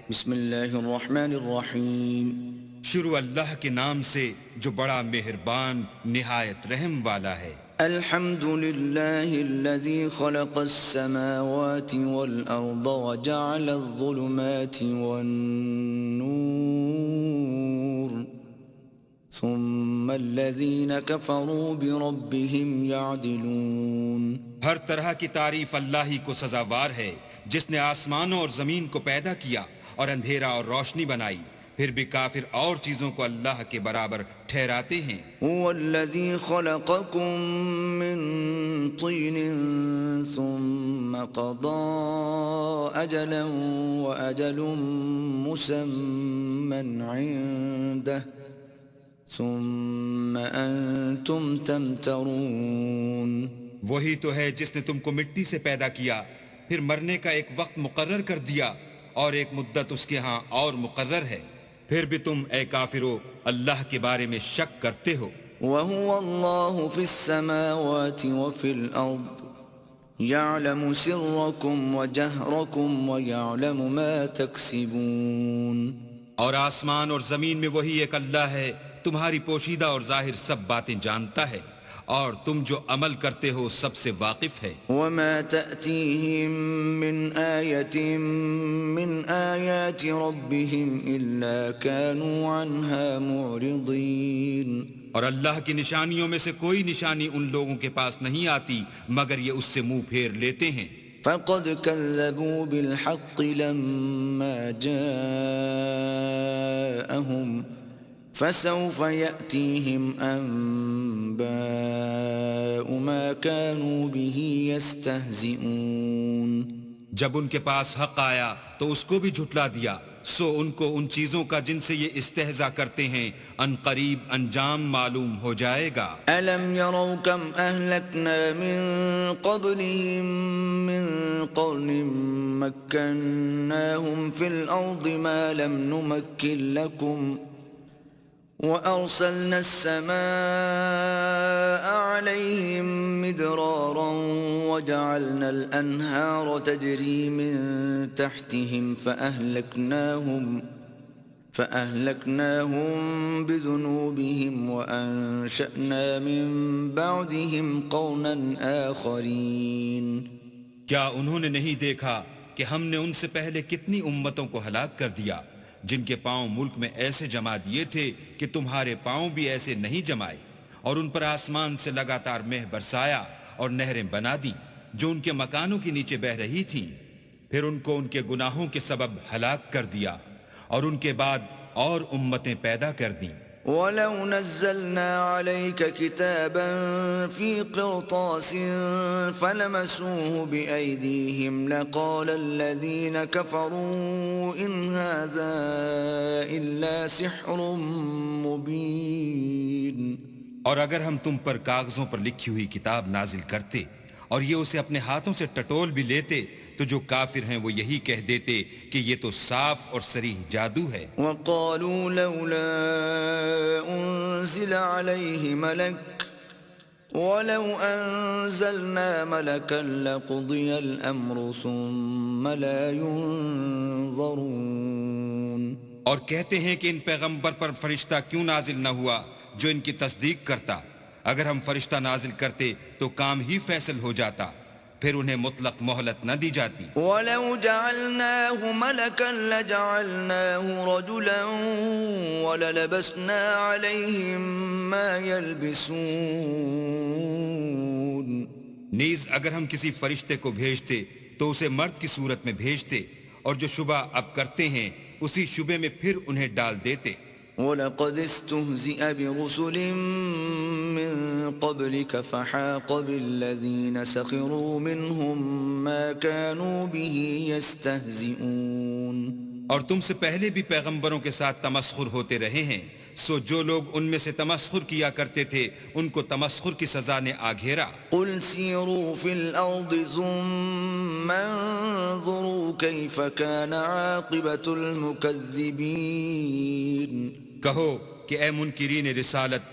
بسم اللہ الرحمن الرحیم. شروع اللہ کے نام سے جو بڑا مہربان نہایت رحم والا ہے. الحمد للہ الذی خلق السماوات والارض وجعل الظلمات والنور ثم الذین کفروا بربهم یعدلون. ہر طرح کی تعریف اللہ ہی کو سزاوار ہے جس نے آسمانوں اور زمین کو پیدا کیا اور اندھیرا اور روشنی بنائی، پھر بھی کافر اور چیزوں کو اللہ کے برابر ٹھہراتے ہیں. هو الذي خلقكم من طين ثم قضى أجلا وأجل مسمى عنده ثم أنتم تمترون. وہی تو ہے جس نے تم کو مٹی سے پیدا کیا، پھر مرنے کا ایک وقت مقرر کر دیا اور ایک مدت اس کے ہاں اور مقرر ہے، پھر بھی تم اے کافرو اللہ کے بارے میں شک کرتے ہو. وهو الله في السماوات وفي الأرض يعلم سركم وجهركم ويعلم ما تكسبون. اور آسمان اور زمین میں وہی ایک اللہ ہے، تمہاری پوشیدہ اور ظاہر سب باتیں جانتا ہے، اور تم جو عمل کرتے ہو سب سے واقف ہے. وما تأتيهم من آية من آيات ربهم إلا كانوا عنها معرضين. اور اللہ کی نشانیوں میں سے کوئی نشانی ان لوگوں کے پاس نہیں آتی مگر یہ اس سے منہ پھیر لیتے ہیں. فقد كذبوا بالحق لما جاءهم فسوف يأتيهم أنباء ما كانوا به يستهزئون. جب ان کے پاس حق آیا تو اس کو بھی جھٹلا دیا، سو ان کو ان چیزوں کا جن سے یہ استہزاء کرتے ہیں ان قریب انجام معلوم ہو جائے گا. ألم يروا كم أهلكنا من قبلهم من قرن مكناهم في الأرض ما لم نمكن لكم وأرسلنا السماء عليهم مدرارا وجعلنا الأنهار تجري من تحتهم فأهلكناهم بذنوبهم وأنشأنا من بعدهم قرنا آخرين. کیا انہوں نے نہیں دیکھا کہ ہم نے ان سے پہلے کتنی امتوں کو ہلاک کر دیا جن کے پاؤں ملک میں ایسے جما دیے تھے کہ تمہارے پاؤں بھی ایسے نہیں جمائے، اور ان پر آسمان سے لگاتار مہ برسایا اور نہریں بنا دی جو ان کے مکانوں کے نیچے بہ رہی تھیں، پھر ان کو ان کے گناہوں کے سبب ہلاک کر دیا اور ان کے بعد اور امتیں پیدا کر دیں. وَلَوْ نَزَّلْنَا عَلَيْكَ كِتَابًا فِي قِرْطَاسٍ فَلَمَسُوهُ بِأَيْدِيهِمْ لَقَالَ الَّذِينَ كَفَرُوا إِنْ هَذَا إِلَّا سِحْرٌ مُبِينٌ. اور اگر ہم تم پر کاغذوں پر لکھی ہوئی کتاب نازل کرتے اور یہ اسے اپنے ہاتھوں سے ٹٹول بھی لیتے تو جو کافر ہیں وہ یہی کہہ دیتے کہ یہ تو صاف اور صریح جادو ہے. وَقَالُوا لَوْلَا أُنزِلَ عَلَيْهِ مَلَكٌ وَلَوْ أَنزَلْنَا مَلَكًا لَقُضِيَ الْأَمْرُ ثُمَّ لَا يُنظَرُونَ. اور کہتے ہیں کہ ان پیغمبر پر فرشتہ کیوں نازل نہ ہوا جو ان کی تصدیق کرتا، اگر ہم فرشتہ نازل کرتے تو کام ہی فیصل ہو جاتا، پھر انہیں مطلق مہلت نہ دی جاتی. وَلَوْ جَعَلْنَاهُ مَلَكًا لَجَعَلْنَاهُ رَجُلًا وَلَلَبَسْنَا عَلَيْهِمْ مَا يَلْبِسُونَ. نیز اگر ہم کسی فرشتے کو بھیجتے تو اسے مرد کی صورت میں بھیجتے اور جو شبہ اب کرتے ہیں اسی شبے میں پھر انہیں ڈال دیتے. وَلَقَدِ اسْتُهْزِئَ بِرُسُلٍ مِّن قَبْلِكَ فَحَاقَ بِالَّذِينَ سَخِرُوا مِنْهُمْ مَا كَانُوا بِهِ يَسْتَهْزِئُونَ. اور تم سے پہلے بھی پیغمبروں کے ساتھ تمسخر ہوتے رہے ہیں، سو جو لوگ ان میں سے تمسخر کیا کرتے تھے ان کو تمسخر کی سزا نے آ گھیرا. قُلْ سِيرُوا فِي الْأَرْضِ ثُمَّ انظُرُوا كَيْفَ كَانَ عَاقِبَةُ الْمُكَذِّبِينَ. کہو کہ اے منکرین رسالت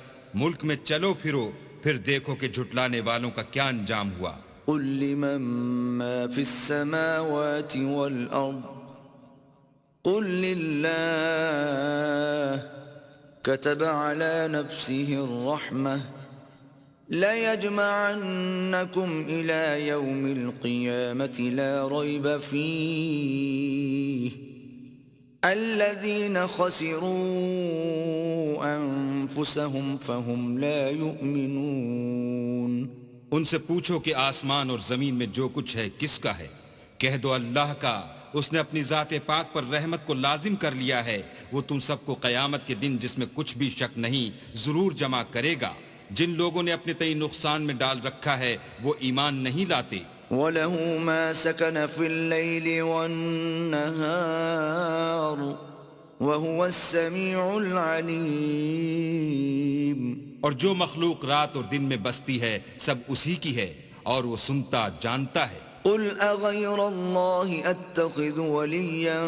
ملک میں چلو پھرو، پھر دیکھو کہ جھٹلانے والوں کا کیا انجام ہوا. قُلْ لِمَن مَّا فِي السَّمَاوَاتِ وَالْأَرْضِ قل لله كتب على نفسه الرحمة ليجمعنكم إلى يوم القيامة لا ريب فيه الذين خسروا أنفسهم فهم لا يؤمنون۔ ان سے پوچھو کہ آسمان اور زمین میں جو کچھ ہے کس کا ہے؟ کہہ دو اللہ کا، اس نے اپنی ذات پاک پر رحمت کو لازم کر لیا ہے، وہ تم سب کو قیامت کے دن جس میں کچھ بھی شک نہیں ضرور جمع کرے گا۔ جن لوگوں نے اپنے تئیں نقصان میں ڈال رکھا ہے وہ ایمان نہیں لاتے۔ وَلَهُ مَا سَكَنَ فِي اللَّيْلِ وَالنَّهَارِ وَهُوَ السَّمِيعُ الْعَلِيمُ۔ اور جو مخلوق رات اور دن میں بستی ہے سب اسی کی ہے اور وہ سنتا جانتا ہے۔ قل أغير الله أتخذ وليا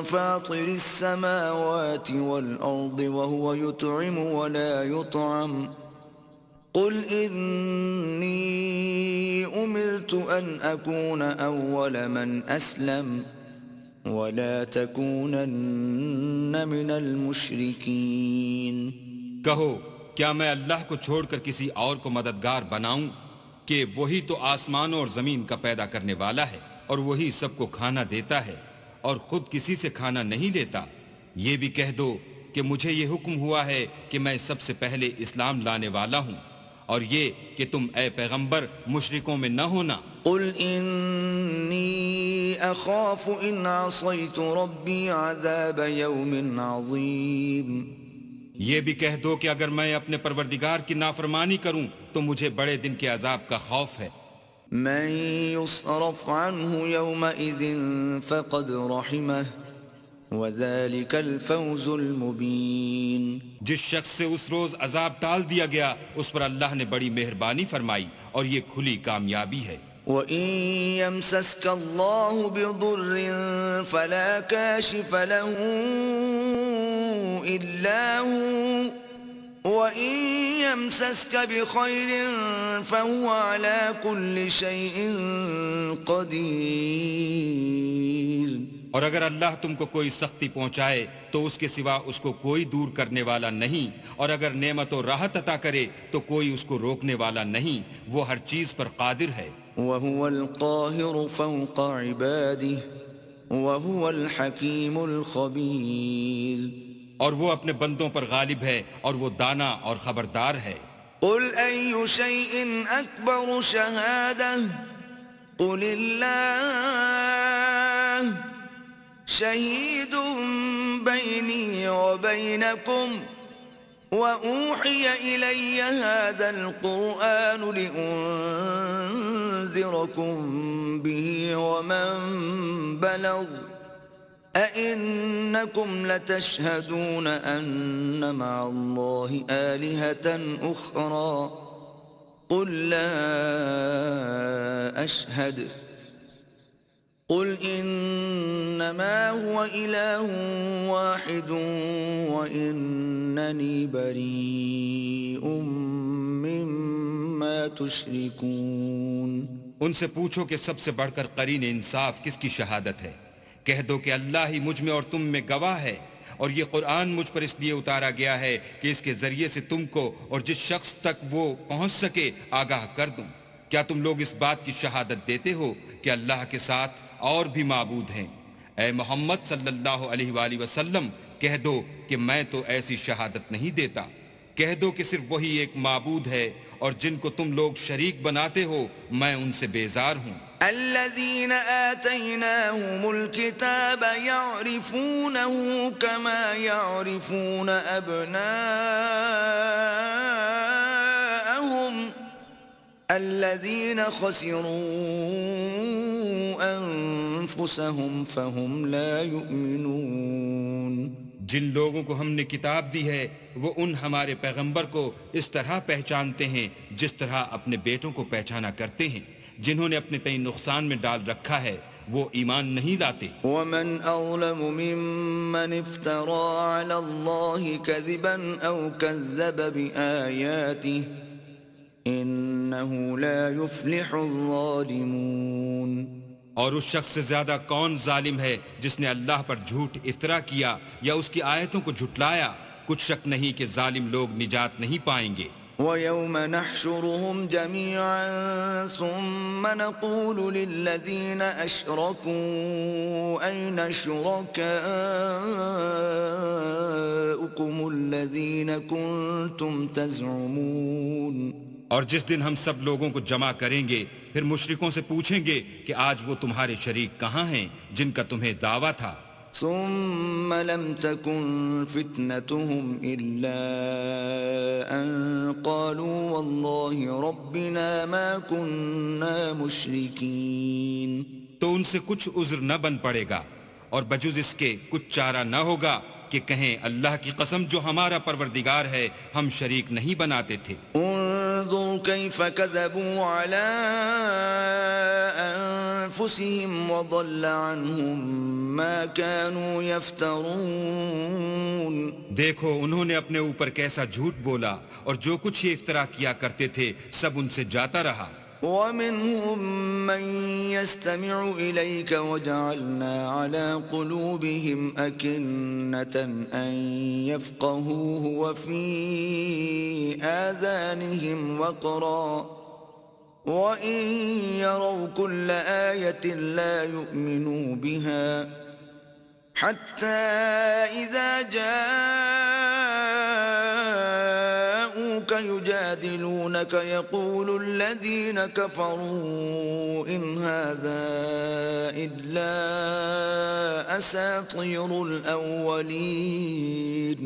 فاطر السماوات والأرض وهو يطعم ولا يطعم قل إني أمرت أن أكون أول من أسلم ولا تكونن من المشركين۔ کہو کیا میں اللہ کو چھوڑ کر کسی اور کو مددگار بناؤں کہ وہی تو آسمانوں اور زمین کا پیدا کرنے والا ہے اور وہی سب کو کھانا دیتا ہے اور خود کسی سے کھانا نہیں لیتا۔ یہ بھی کہہ دو کہ مجھے یہ حکم ہوا ہے کہ میں سب سے پہلے اسلام لانے والا ہوں، اور یہ کہ تم اے پیغمبر مشرکوں میں نہ ہونا۔ قل إني أخاف إن عصيت ربي عذاب يوم عظيم۔ یہ بھی کہہ دو کہ اگر میں اپنے پروردگار کی نافرمانی کروں تو مجھے بڑے دن کے عذاب کا خوف ہے۔ من يصرف عنه يومئذ فقد رحمه وذلك الفوز المبين۔ جس شخص سے اس روز عذاب ٹال دیا گیا اس پر اللہ نے بڑی مہربانی فرمائی اور یہ کھلی کامیابی ہے۔ وَإِن يَمْسَسْكَ اللَّهُ بِضُرٍّ فَلَا كَاشِفَ لَهُ إِلَّا هُوَ وَإِن يَمْسَسْكَ بِخَيْرٍ فَهُوَ عَلَى كُلِّ شَيْءٍ قَدِيرٌ۔ اور اگر اللہ تم کو کوئی سختی پہنچائے تو اس کے سوا اس کو کوئی دور کرنے والا نہیں، اور اگر نعمت و راحت عطا کرے تو کوئی اس کو روکنے والا نہیں، وہ ہر چیز پر قادر ہے۔ وَهُوَ الْقَاهِرُ فَوْقَ عِبَادِهِ وَهُوَ الْحَكِيمُ الْخَبِيرُ۔ اور وہ اپنے بندوں پر غالب ہے اور وہ دانا اور خبردار ہے۔ قُلْ أَيُّ شَيْءٍ أَكْبَرُ شَهَادَةً قُلِ اللَّهُ شَهِيدٌ بَيْنِي وَبَيْنَكُمْ وَأُوحِيَ إِلَيَّ هَذَا الْقُرْآنُ لِأُنذِرَكُم بِهِ وَمَن بَلَغَ أَإِنَّكُمْ لَتَشْهَدُونَ أَنَّ مَعَ اللَّهِ آلِهَةً أُخْرَى قُل لَّا أَشْهَدُ قُلْ إِنَّمَا هُوَ إِلَٰهٌ وَاحِدٌ وَإِنَّنِي بَرِيءٌ مِّمَّا تُشْرِكُونَ۔ ان سے پوچھو کہ سب سے بڑھ کر قرین انصاف کس کی شہادت ہے؟ کہہ دو کہ اللہ ہی مجھ میں اور تم میں گواہ ہے، اور یہ قرآن مجھ پر اس لیے اتارا گیا ہے کہ اس کے ذریعے سے تم کو اور جس شخص تک وہ پہنچ سکے آگاہ کر دوں۔ کیا تم لوگ اس بات کی شہادت دیتے ہو کہ اللہ کے ساتھ اور بھی معبود ہیں؟ اے محمد صلی اللہ علیہ وآلہ وسلم کہہ دو کہ میں تو ایسی شہادت نہیں دیتا۔ کہہ دو کہ صرف وہی ایک معبود ہے، اور جن کو تم لوگ شریک بناتے ہو میں ان سے بیزار ہوں۔ الذين آتيناهم الكتاب يعرفونه كما يعرفون أبناءهم الذين خسروا أنفسهم فهم لا يؤمنون۔ جن لوگوں کو ہم نے کتاب دی ہے وہ ان ہمارے پیغمبر کو اس طرح پہچانتے ہیں جس طرح اپنے بیٹوں کو پہچانا کرتے ہیں۔ جنہوں نے اپنے تئیں نقصان میں ڈال رکھا ہے وہ ایمان نہیں لاتے۔ ومن أظلم ممن افترى على الله كذبا أو كذب بآياته إنه لا يفلح الظالمون۔ اور اس شخص سے زیادہ کون ظالم ہے جس نے اللہ پر جھوٹ افطرا کیا یا اس کی آیتوں کو جھٹلایا؟ کچھ شک نہیں کہ ظالم لوگ نجات نہیں پائیں گے۔ وَيَوْمَ نَحْشُرُهُمْ جَمِيعًا ثُمَّ نَقُولُ لِلَّذِينَ أَشْرَكُوا أَيْنَ شُرَكَاؤُكُمُ الَّذِينَ كُنتُمْ تَزْعُمُونَ۔ اور جس دن ہم سب لوگوں کو جمع کریں گے پھر مشرکوں سے پوچھیں گے کہ آج وہ تمہارے شریک کہاں ہیں جن کا تمہیں دعویٰ تھا؟ ثم لم تكن فتنتهم إلا أن قالوا والله ربنا ما كنا مشركين۔ تو ان سے کچھ عذر نہ بن پڑے گا اور بجز اس کے کچھ چارہ نہ ہوگا کہ کہیں اللہ کی قسم جو ہمارا پروردگار ہے ہم شریک نہیں بناتے تھے۔ انظر كيف كذبوا على أنفسهم وضل عنهم ما كانوا يفترون۔ دیکھو انہوں نے اپنے اوپر کیسا جھوٹ بولا اور جو کچھ یہ افطرا کیا کرتے تھے سب ان سے جاتا رہا۔ وَمِنْهُمْ مَنْ يَسْتَمِعُ إِلَيْكَ وَجَعَلْنَا عَلَى قُلُوبِهِمْ أَكِنَّةً أَنْ يَفْقَهُوهُ وَفِي آذَانِهِمْ وَقْرًا وَإِنْ يَرَوْا كُلَّ آيَةٍ لَا يُؤْمِنُوا بِهَا حَتَّى إِذَا جاءوك يجادلونك يقول الذين كفروا إن هذا إلا أساطير الأولين۔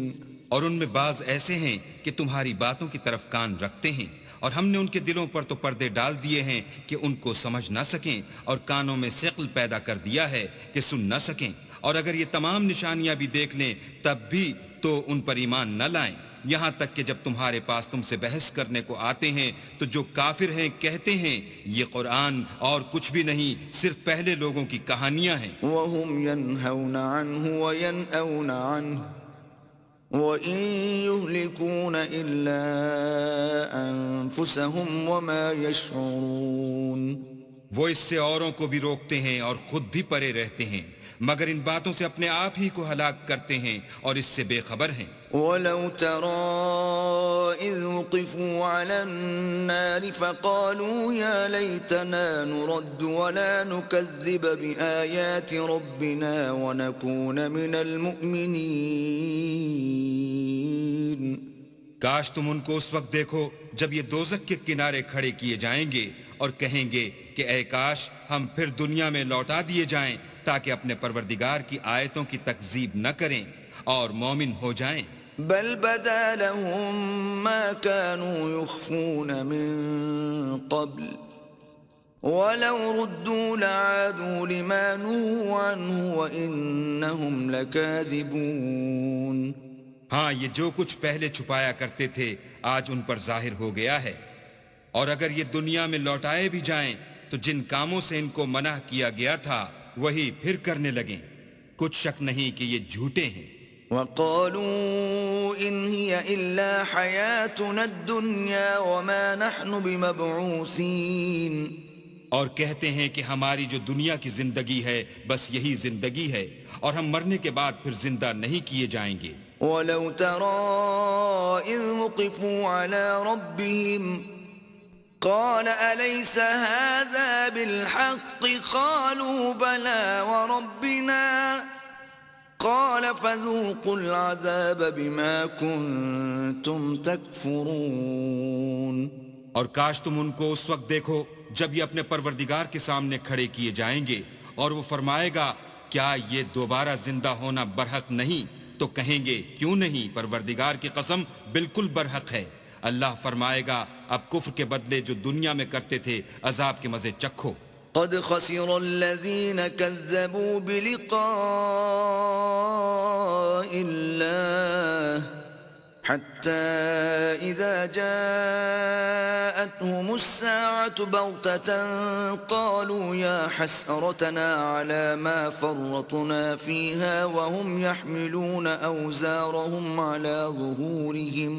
اور ان میں بعض ایسے ہیں کہ تمہاری باتوں کی طرف کان رکھتے ہیں اور ہم نے ان کے دلوں پر تو پردے ڈال دیے ہیں کہ ان کو سمجھ نہ سکیں اور کانوں میں ثقل پیدا کر دیا ہے کہ سن نہ سکیں، اور اگر یہ تمام نشانیاں بھی دیکھ لیں تب بھی تو ان پر ایمان نہ لائیں، یہاں تک کہ جب تمہارے پاس تم سے بحث کرنے کو آتے ہیں تو جو کافر ہیں کہتے ہیں یہ قرآن اور کچھ بھی نہیں صرف پہلے لوگوں کی کہانیاں ہیں۔ وَهُمْ يَنْهَوْنَ عَنْهُ وَيَنْأَوْنَ عَنْهُ وَإِنْ يُهْلِكُونَ إِلَّا أَنفُسَهُمْ وَمَا يَشْعُرُونَ۔ وہ اس سے اوروں کو بھی روکتے ہیں اور خود بھی پرے رہتے ہیں مگر ان باتوں سے اپنے آپ ہی کو ہلاک کرتے ہیں اور اس سے بے خبر ہیں۔ وَلَوْ تَرَىٰ إِذْ وُقِفُوا عَلَى النَّارِ فَقَالُوا يَا لَيْتَنَا نُرَدُّ وَلَا نُكَذِّبَ بِآيَاتِ رَبِّنَا وَنَكُونَ مِنَ الْمُؤْمِنِينَ۔ کاش تم ان کو اس وقت دیکھو جب یہ دوزخ کے کنارے کھڑے کیے جائیں گے اور کہیں گے کہ اے کاش ہم پھر دنیا میں لوٹا دیے جائیں تاکہ اپنے پروردگار کی آیتوں کی تکذیب نہ کریں اور مومن ہو جائیں۔ بل بدا لهم ما كانوا يخفون من قبل ولو ردوا لعادوا لما نهوا عنه وإنهم لكاذبون۔ ہاں یہ جو کچھ پہلے چھپایا کرتے تھے آج ان پر ظاہر ہو گیا ہے، اور اگر یہ دنیا میں لوٹائے بھی جائیں تو جن کاموں سے ان کو منع کیا گیا تھا وہی پھر کرنے لگیں، کچھ شک نہیں کہ یہ جھوٹے ہیں۔ وَقَالُوا إِنْ هِيَ إِلَّا حَيَاتُنَا الدُّنْيَا وَمَا نَحْنُ بِمَبْعُوثِينَ۔ اور کہتے ہیں کہ ہماری جو دنیا کی زندگی ہے بس یہی زندگی ہے اور ہم مرنے کے بعد پھر زندہ نہیں کیے جائیں گے۔ وَلَوْ تَرَىٰ إِذْ وُقِفُوا عَلَىٰ رَبِّهِمْ قَالَ أَلَيْسَ هَٰذَا بِالْحَقِّ قَالُوا بَلَىٰ وَرَبِّنَا قَالَ فَذُوقُوا الْعَذَابَ بِمَا كُنتُمْ تَكْفُرُونَ۔ اور کاش تم ان کو اس وقت دیکھو جب یہ اپنے پروردگار کے سامنے کھڑے کیے جائیں گے اور وہ فرمائے گا کیا یہ دوبارہ زندہ ہونا برحق نہیں؟ تو کہیں گے کیوں نہیں، پروردگار کی قسم بالکل برحق ہے۔ اللہ فرمائے گا اب کفر کے بدلے جو دنیا میں کرتے تھے عذاب کے مزے چکھو۔ قد خسر الذين كذبوا بلقاء الله حتى إذا جاءتهم الساعة بغتة قالوا يا حسرتنا على ما فرطنا فيها وهم يحملون أوزارهم على ظهورهم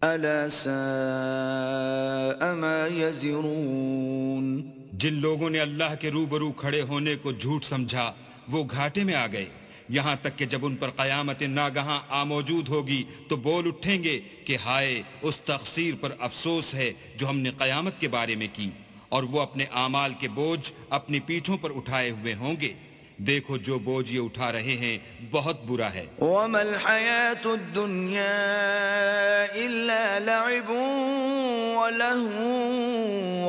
ألا ساء ما يزرون۔ جن لوگوں نے اللہ کے روبرو کھڑے ہونے کو جھوٹ سمجھا وہ گھاٹے میں آ گئے، یہاں تک کہ جب ان پر قیامت ناگہاں موجود ہوگی تو بول اٹھیں گے کہ ہائے اس تقصیر پر افسوس ہے جو ہم نے قیامت کے بارے میں کی، اور وہ اپنے اعمال کے بوجھ اپنی پیٹھوں پر اٹھائے ہوئے ہوں گے۔ دیکھو جو بوجھ یہ اٹھا رہے ہیں بہت برا ہے۔ وما الحياة الدنيا إلا لعب ولهو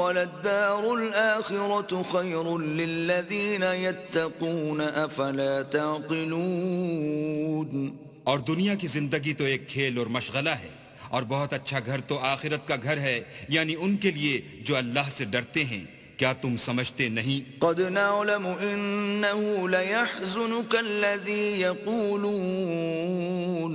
وللدار الآخرة خير للذين يتقون أفلا تعقلون۔ اور دنیا کی زندگی تو ایک کھیل اور مشغلہ ہے، اور بہت اچھا گھر تو آخرت کا گھر ہے، یعنی ان کے لیے جو اللہ سے ڈرتے ہیں۔ کیا تم سمجھتے نہیں؟ قد نعلم إنه ليحزنك الذي يقولون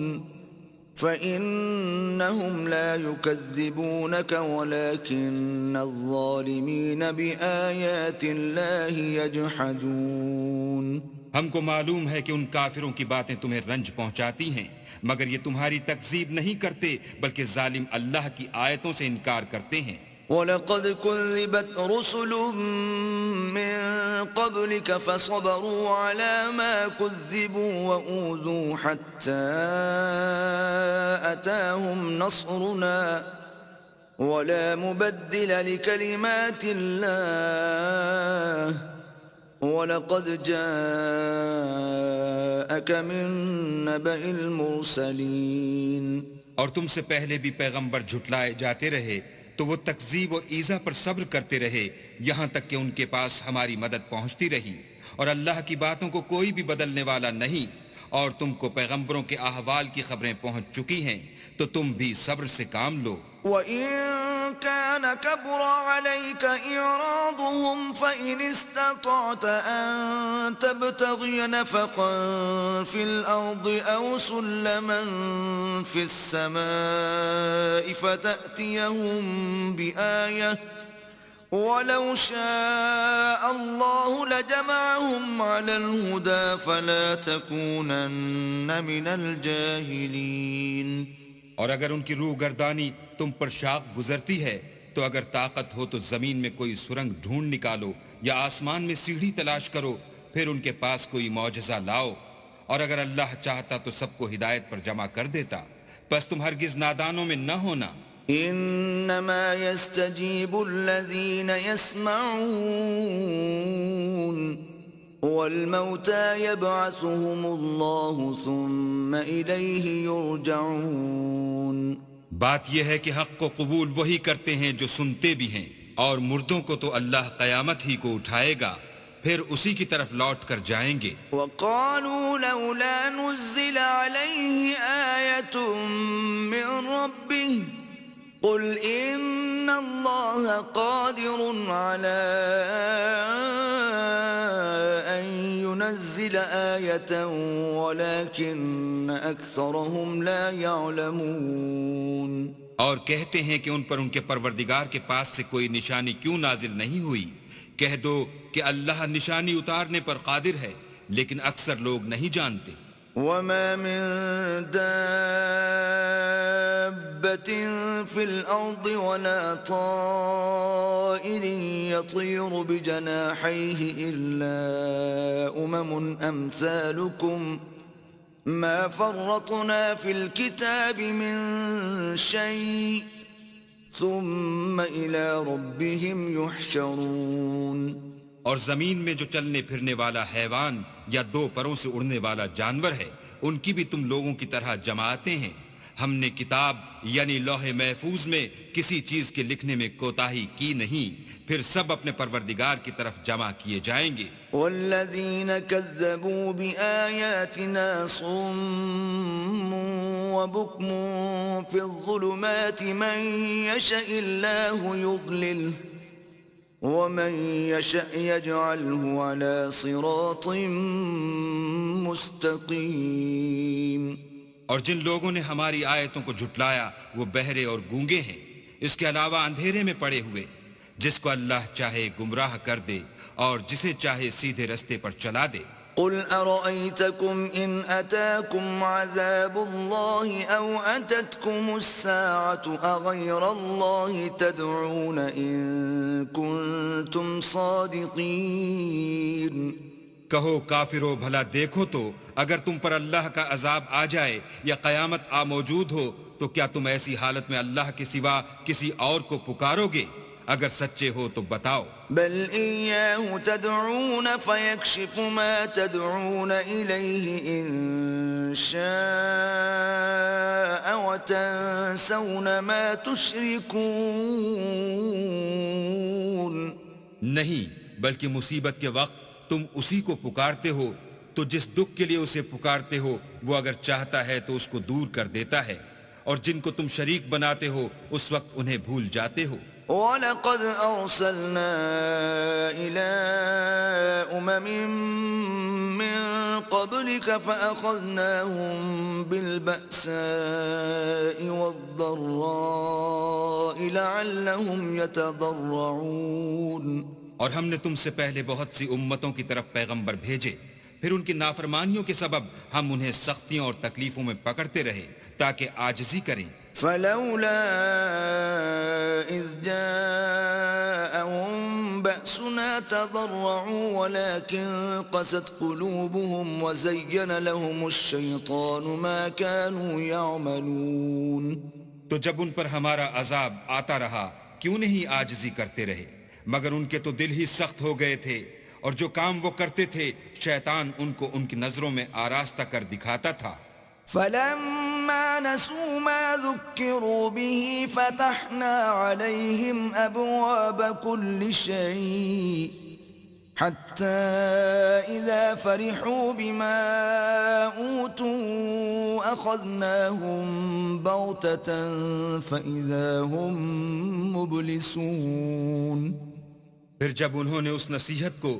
فإنهم لا يكذبونك ولكن الظالمين بآيات الله يجحدون۔ ہم کو معلوم ہے کہ ان کافروں کی باتیں تمہیں رنج پہنچاتی ہیں، مگر یہ تمہاری تکذیب نہیں کرتے بلکہ ظالم اللہ کی آیتوں سے انکار کرتے ہیں۔ وَلَقَدْ كُذِّبَتْ رُسُلٌ مِّن قَبْلِكَ فَصَبَرُوا عَلَى مَا كُذِّبُوا وَأُوذُوا حَتَّى أَتَاهُمْ نَصْرُنَا وَلَا مُبَدِّلَ لِكَلِمَاتِ اللَّهِ وَلَقَدْ جَاءَكَ مِن نَّبَإِ الْمُرْسَلِينَ۔ اور تم سے پہلے بھی پیغمبر جھٹلائے جاتے رہے تو وہ تکذیب و ایذا پر صبر کرتے رہے، یہاں تک کہ ان کے پاس ہماری مدد پہنچتی رہی، اور اللہ کی باتوں کو کوئی بھی بدلنے والا نہیں، اور تم کو پیغمبروں کے احوال کی خبریں پہنچ چکی ہیں تو تم بھی صبر سے کام لو۔ وَإِن كَانَ كَبُرَ عَلَيْكَ إِعْرَاضُهُمْ فَإِنِ اسْتَطَعْتَ أَن تَبْتَغِيَ نَفَقًا فِي الْأَرْضِ أَوْ سُلَّمًا فِي السَّمَاءِ فَتَأْتِيَهُم بِآيَةٍ وَلَوْ شَاءَ اللَّهُ لَجَمَعَهُمْ عَلَى الْهُدَى فَلَا تَكُونَنَّ مِنَ الْجَاهِلِينَ۔ اور اگر ان کی روح گردانی تم پر شاق گزرتی ہے تو اگر طاقت ہو تو زمین میں کوئی سرنگ ڈھونڈ نکالو یا آسمان میں سیڑھی تلاش کرو، پھر ان کے پاس کوئی معجزہ لاؤ، اور اگر اللہ چاہتا تو سب کو ہدایت پر جمع کر دیتا، بس تم ہرگز نادانوں میں نہ ہونا۔ انما يستجيب الذين يسمعون والموتى يبعثهم الله ثم إليه يرجعون۔ بات یہ ہے کہ حق کو قبول وہی کرتے ہیں جو سنتے بھی ہیں، اور مردوں کو تو اللہ قیامت ہی کو اٹھائے گا، پھر اسی کی طرف لوٹ کر جائیں گے۔ وقالوا لولا نزل عليه آية من ربه قل إن الله قادر على أن ينزل آية ولكن أكثرهم لا يعلمون۔ اور کہتے ہیں کہ ان پر ان کے پروردگار کے پاس سے کوئی نشانی کیوں نازل نہیں ہوئی؟ کہہ دو کہ اللہ نشانی اتارنے پر قادر ہے، لیکن اکثر لوگ نہیں جانتے۔ وما من دابة في الأرض ولا طائر يطير بجناحيه إلا أمثالكم ما فرطنا في الكتاب من شيء ثم إلى ربهم يحشرون۔ اور زمین میں جو چلنے پھرنے والا حیوان یا دو پروں سے اڑنے والا جانور ہے، ان کی بھی تم لوگوں کی طرح جماعتیں ہیں۔ ہم نے کتاب یعنی لوح محفوظ میں کسی چیز کے لکھنے میں کوتاہی کی نہیں، پھر سب اپنے پروردگار کی طرف جمع کیے جائیں گے۔ والذین کذبوا بآیاتنا صم وبکم فی الظلمات من یشاء اللہ یضللہ ومن يشأ يجعله على صراط مستقيم۔ اور جن لوگوں نے ہماری آیتوں کو جھٹلایا وہ بہرے اور گونگے ہیں، اس کے علاوہ اندھیرے میں پڑے ہوئے، جس کو اللہ چاہے گمراہ کر دے اور جسے چاہے سیدھے رستے پر چلا دے۔ قل أرأيتكم إن أتاكم عذاب الله أو أتتكم الساعة أغير الله تدعون إن كنتم صادقين کہو کافرو بھلا دیکھو تو اگر تم پر اللہ کا عذاب آ جائے یا قیامت آ موجود ہو تو کیا تم ایسی حالت میں اللہ کے سوا کسی اور کو پکارو گے؟ اگر سچے ہو تو بتاؤ۔ بل إياه تدعون فيكشف ما تدعون إليه إن شاء وتنسون ما تشركون۔ نہیں، بلکہ مصیبت کے وقت تم اسی کو پکارتے ہو تو جس دکھ کے لیے اسے پکارتے ہو وہ اگر چاہتا ہے تو اس کو دور کر دیتا ہے، اور جن کو تم شریک بناتے ہو اس وقت انہیں بھول جاتے ہو۔ وَلَقَدْ أَرْسَلْنَا إِلَىٰ أُمَمٍ مِّن قَبْلِكَ فَأَخَذْنَاهُم بِالْبَأْسَاءِ وَالضَّرَّاءِ لَعَلَّهُمْ يَتَضَرَّعُونَ۔ اور ہم نے تم سے پہلے بہت سی امتوں کی طرف پیغمبر بھیجے، پھر ان کی نافرمانیوں کے سبب ہم انہیں سختیوں اور تکلیفوں میں پکڑتے رہے تاکہ عاجزی کریں۔ فلولا إذ جاءهم بأسنا تضرعوا ولكن قست قلوبهم وزين لهم الشيطان ما كانوا يعملون۔ تو جب ان پر ہمارا عذاب آتا رہا کیوں نہیں عاجزی کرتے رہے، مگر ان کے تو دل ہی سخت ہو گئے تھے، اور جو کام وہ کرتے تھے شیطان ان کو ان کی نظروں میں آراستہ کر دکھاتا تھا۔ فلما نسوا ما ذكروا به فتحنا عليهم أبواب كل شيء حتى إذا فرحوا بما أوتوا أخذناهم بغتة فإذا هم مبلسون۔ پھر جب انہوں نے اس نصیحت کو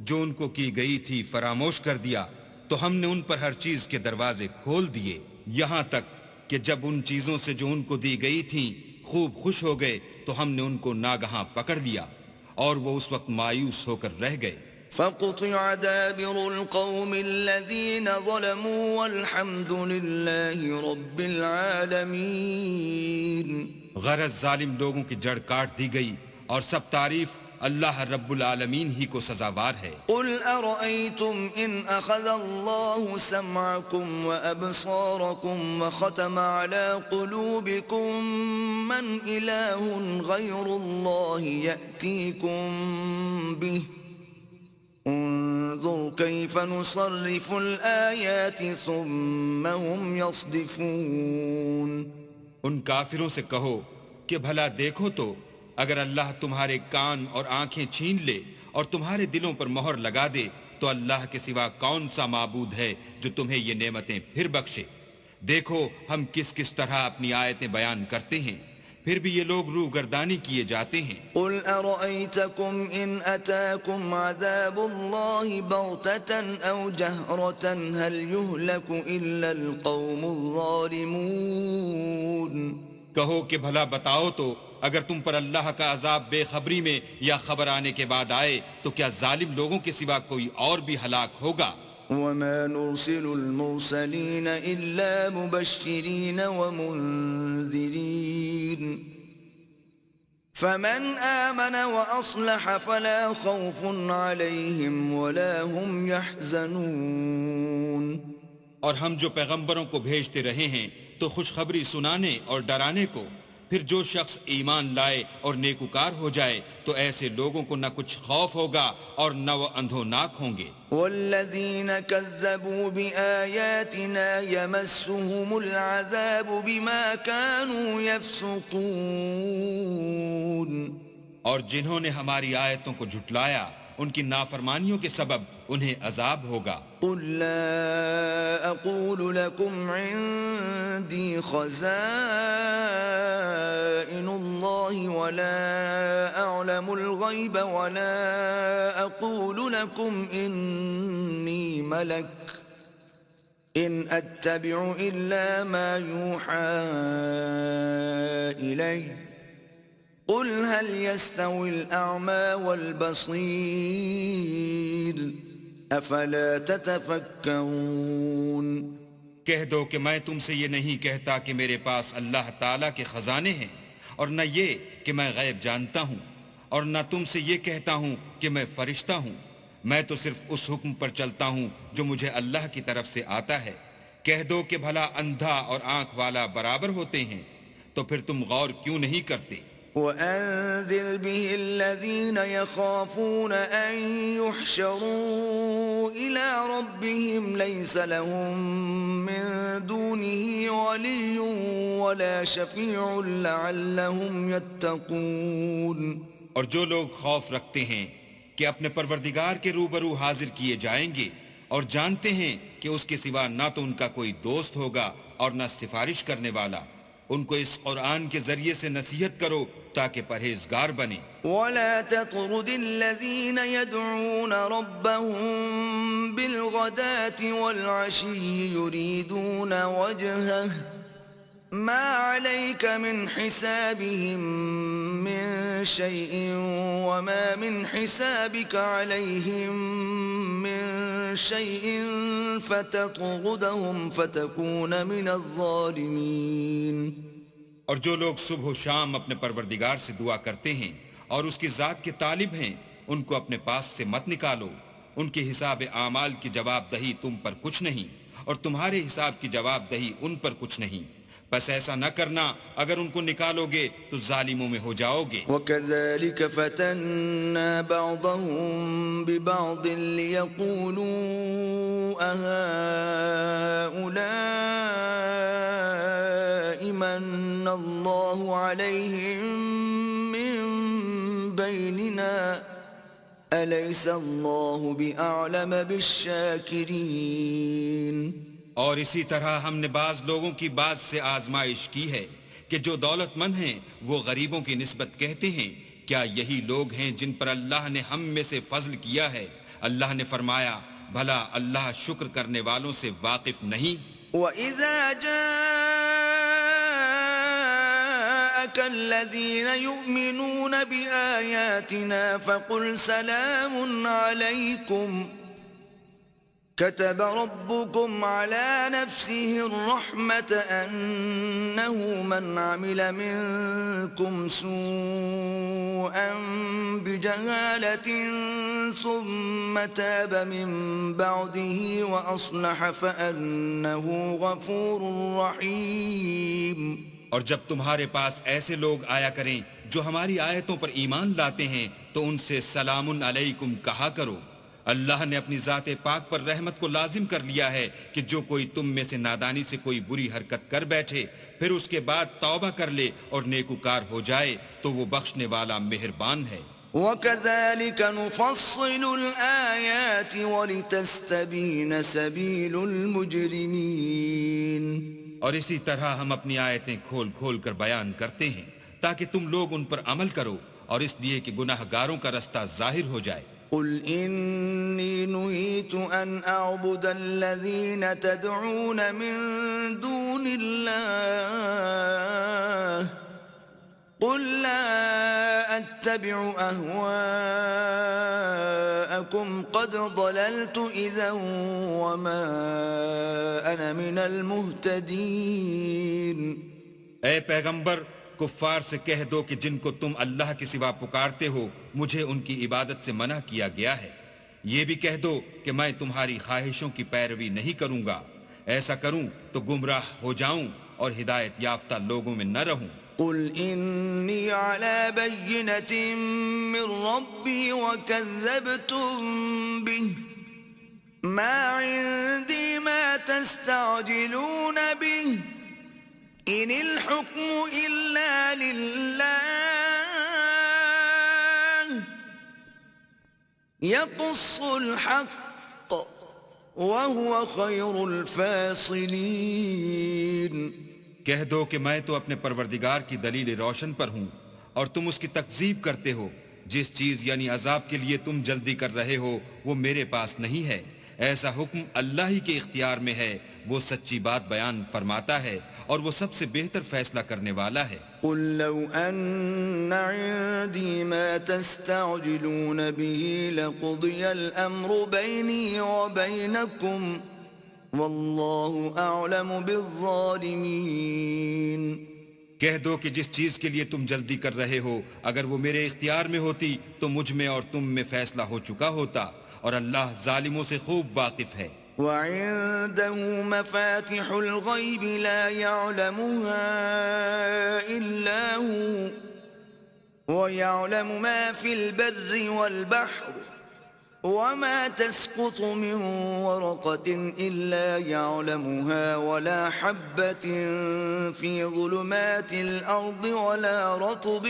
جو ان کو کی گئی تھی فراموش کر دیا تو ہم نے ان پر ہر چیز کے دروازے کھول دیے، یہاں تک کہ جب ان چیزوں سے جو ان کو دی گئی تھیں خوب خوش ہو گئے تو ہم نے ان کو ناگہاں پکڑ لیا اور وہ اس وقت مایوس ہو کر رہ گئے۔ فقطع دابر القوم الذين ظلموا والحمد لله رب العالمين۔ غرض ظالم لوگوں کی جڑ کاٹ دی گئی اور سب تعریف اللہ رب العالمین ہی کو سزاوار ہے۔ قل أرأيتم إن أخذ الله سمعكم وأبصاركم وختم على قلوبكم من إله غير الله يأتيكم به انظر كيف نصرف الآيات ثم هم يصدفون۔ ان کافروں سے کہو کہ بھلا دیکھو تو اگر اللہ تمہارے کان اور آنکھیں چھین لے اور تمہارے دلوں پر مہر لگا دے تو اللہ کے سوا کون سا معبود ہے جو تمہیں یہ نعمتیں پھر بخشے؟ دیکھو ہم کس کس طرح اپنی آیتیں بیان کرتے ہیں، پھر بھی یہ لوگ روگردانی کیے جاتے ہیں۔ قل أرأيتكم إن أتاكم عذاب الله بغتة أو جهرة هل يهلك إلا القوم الظالمون۔ کہو کہ بھلا بتاؤ تو اگر تم پر اللہ کا عذاب بے خبری میں یا خبر آنے کے بعد آئے تو کیا ظالم لوگوں کے سوا کوئی اور بھی ہلاک ہوگا؟ وما نرسل المرسلين إلا مبشرين ومنذرين فمن آمن وأصلح فلا خوف عليهم ولا هم يحزنون۔ اور ہم جو پیغمبروں کو بھیجتے رہے ہیں تو خوشخبری سنانے اور ڈرانے کو، پھر جو شخص ایمان لائے اور نیکوکار ہو جائے تو ایسے لوگوں کو نہ کچھ خوف ہوگا اور نہ وہ اندھوناک ہوں گے۔ والذین كذبوا بآیاتنا یمسهم العذاب بما كانوا يفسقون۔ اور جنہوں نے ہماری آیتوں کو جھٹلایا ان کی نافرمانیوں کے سبب انہیں عذاب ہوگا۔ قل لا اقول لكم عندي خزائن الله ولا اعلم الغيب ولا اقول لكم اني ملك ان اتبع الا ما يوحى الي قل هل يستوي الأعمى والبصير أفلا تتفكرون کہہ دو کہ میں تم سے یہ نہیں کہتا کہ میرے پاس اللہ تعالیٰ کے خزانے ہیں، اور نہ یہ کہ میں غیب جانتا ہوں، اور نہ تم سے یہ کہتا ہوں کہ میں فرشتہ ہوں۔ میں تو صرف اس حکم پر چلتا ہوں جو مجھے اللہ کی طرف سے آتا ہے۔ کہہ دو کہ بھلا اندھا اور آنکھ والا برابر ہوتے ہیں؟ تو پھر تم غور کیوں نہیں کرتے؟ وأنذر به الذين يخافون أن يحشروا إلى ربهم ليس لهم من دونه ولي ولا شفيع لعلهم يتقون۔ اور جو لوگ خوف رکھتے ہیں کہ اپنے پروردگار کے روبرو حاضر کیے جائیں گے اور جانتے ہیں کہ اس کے سوا نہ تو ان کا کوئی دوست ہوگا اور نہ سفارش کرنے والا، ان کو اس قرآن کے ذریعے سے نصیحت کرو تاکہ پرہیزگار بنے۔ ولا تطرد الذين يدعون ربهم بالغداة والعشي يريدون وجهه ما عليك من حسابهم من شيء وما من حسابك عليهم من شيء فتطردهم فتكون من الظالمين۔ اور جو لوگ صبح و شام اپنے پروردگار سے دعا کرتے ہیں اور اس کی ذات کے طالب ہیں، ان کو اپنے پاس سے مت نکالو۔ ان کے حساب اعمال کی جواب دہی تم پر کچھ نہیں، اور تمہارے حساب کی جواب دہی ان پر کچھ نہیں۔ بس ایسا نہ کرنا، اگر ان کو نکالو گے تو ظالموں میں ہو جاؤ گے۔ وَكَذَلِكَ فَتَنَّا بَعْضَهُمْ بِبَعْضٍ لِيَقُولُوا أَهَؤُلَاءِ مَنَّ اللَّهُ عَلَيْهِمْ مِنْ بَيْنِنَا أَلَيْسَ اللَّهُ بِأَعْلَمَ بِالشَّاكِرِينَ۔ اور اسی طرح ہم نے بعض لوگوں کی بعض سے آزمائش کی ہے کہ جو دولت مند ہیں وہ غریبوں کی نسبت کہتے ہیں کیا یہی لوگ ہیں جن پر اللہ نے ہم میں سے فضل کیا ہے؟ اللہ نے فرمایا بھلا اللہ شکر کرنے والوں سے واقف نہیں؟ وَإِذَا جَاءَكَ الَّذِينَ يُؤْمِنُونَ بِآيَاتِنَا فَقُلْ سَلَامٌ عَلَيْكُمْ كتب ربكم على نفسه الرحمة أنه من عمل منكم سوءا بجهالة ثم تاب من بعده وأصلح فأنه غفور رحيم۔ اور جب تمہارے پاس ایسے لوگ آیا کریں جو ہماری آیتوں پر ایمان لاتے ہیں تو ان سے سلام علیکم کہا کرو۔ اللہ نے اپنی ذات پاک پر رحمت کو لازم کر لیا ہے کہ جو کوئی تم میں سے نادانی سے کوئی بری حرکت کر بیٹھے پھر اس کے بعد توبہ کر لے اور نیکوکار ہو جائے تو وہ بخشنے والا مہربان ہے۔ وَكَذَلِكَ نُفَصِّلُ الْآيَاتِ وَلِتَسْتَبِينَ سَبِيلُ الْمُجْرِمِينَ۔ اور اسی طرح ہم اپنی آیتیں کھول کھول کر بیان کرتے ہیں تاکہ تم لوگ ان پر عمل کرو، اور اس لیے کہ گناہ گاروں کا رستہ ظاہر ہو جائے۔ قل إني نهيت أن أعبد الذين تدعون من دون الله قل لا أتبع أهواءكم قد ضللت إذا وما أنا من المهتدين۔ اے پیغمبر کفار سے کہہ دو کہ جن کو تم اللہ کے سوا پکارتے ہو مجھے ان کی عبادت سے منع کیا گیا ہے۔ یہ بھی کہہ دو کہ میں تمہاری خواہشوں کی پیروی نہیں کروں گا، ایسا کروں تو گمراہ ہو جاؤں اور ہدایت یافتہ لوگوں میں نہ رہوں۔ قل إني على بينة من ربي وكذبتم به ما عندي ما تستعجلون به إن الحكم إلا لله يقص الحق وهو خير الفاصلين۔ کہہ دو کہ میں تو اپنے پروردگار کی دلیل روشن پر ہوں اور تم اس کی تکذیب کرتے ہو۔ جس چیز یعنی عذاب کے لیے تم جلدی کر رہے ہو وہ میرے پاس نہیں ہے، ایسا حکم اللہ ہی کے اختیار میں ہے، وہ سچی بات بیان فرماتا ہے اور وہ سب سے بہتر فیصلہ کرنے والا ہے۔ قل لو أن عندي ما تستعجلون به لقضي الأمر بيني وبينكم والله أعلم بالظالمين۔ کہہ دو کہ جس چیز کے لیے تم جلدی کر رہے ہو اگر وہ میرے اختیار میں ہوتی تو مجھ میں اور تم میں فیصلہ ہو چکا ہوتا، اور اللہ ظالموں سے خوب واقف ہے۔ وعنده مفاتح الغيب لا يعلمها إلا هو ويعلم ما في البر والبحر وما تسقط من ورقة إلا يعلمها ولا حبة في ظلمات الأرض ولا رطب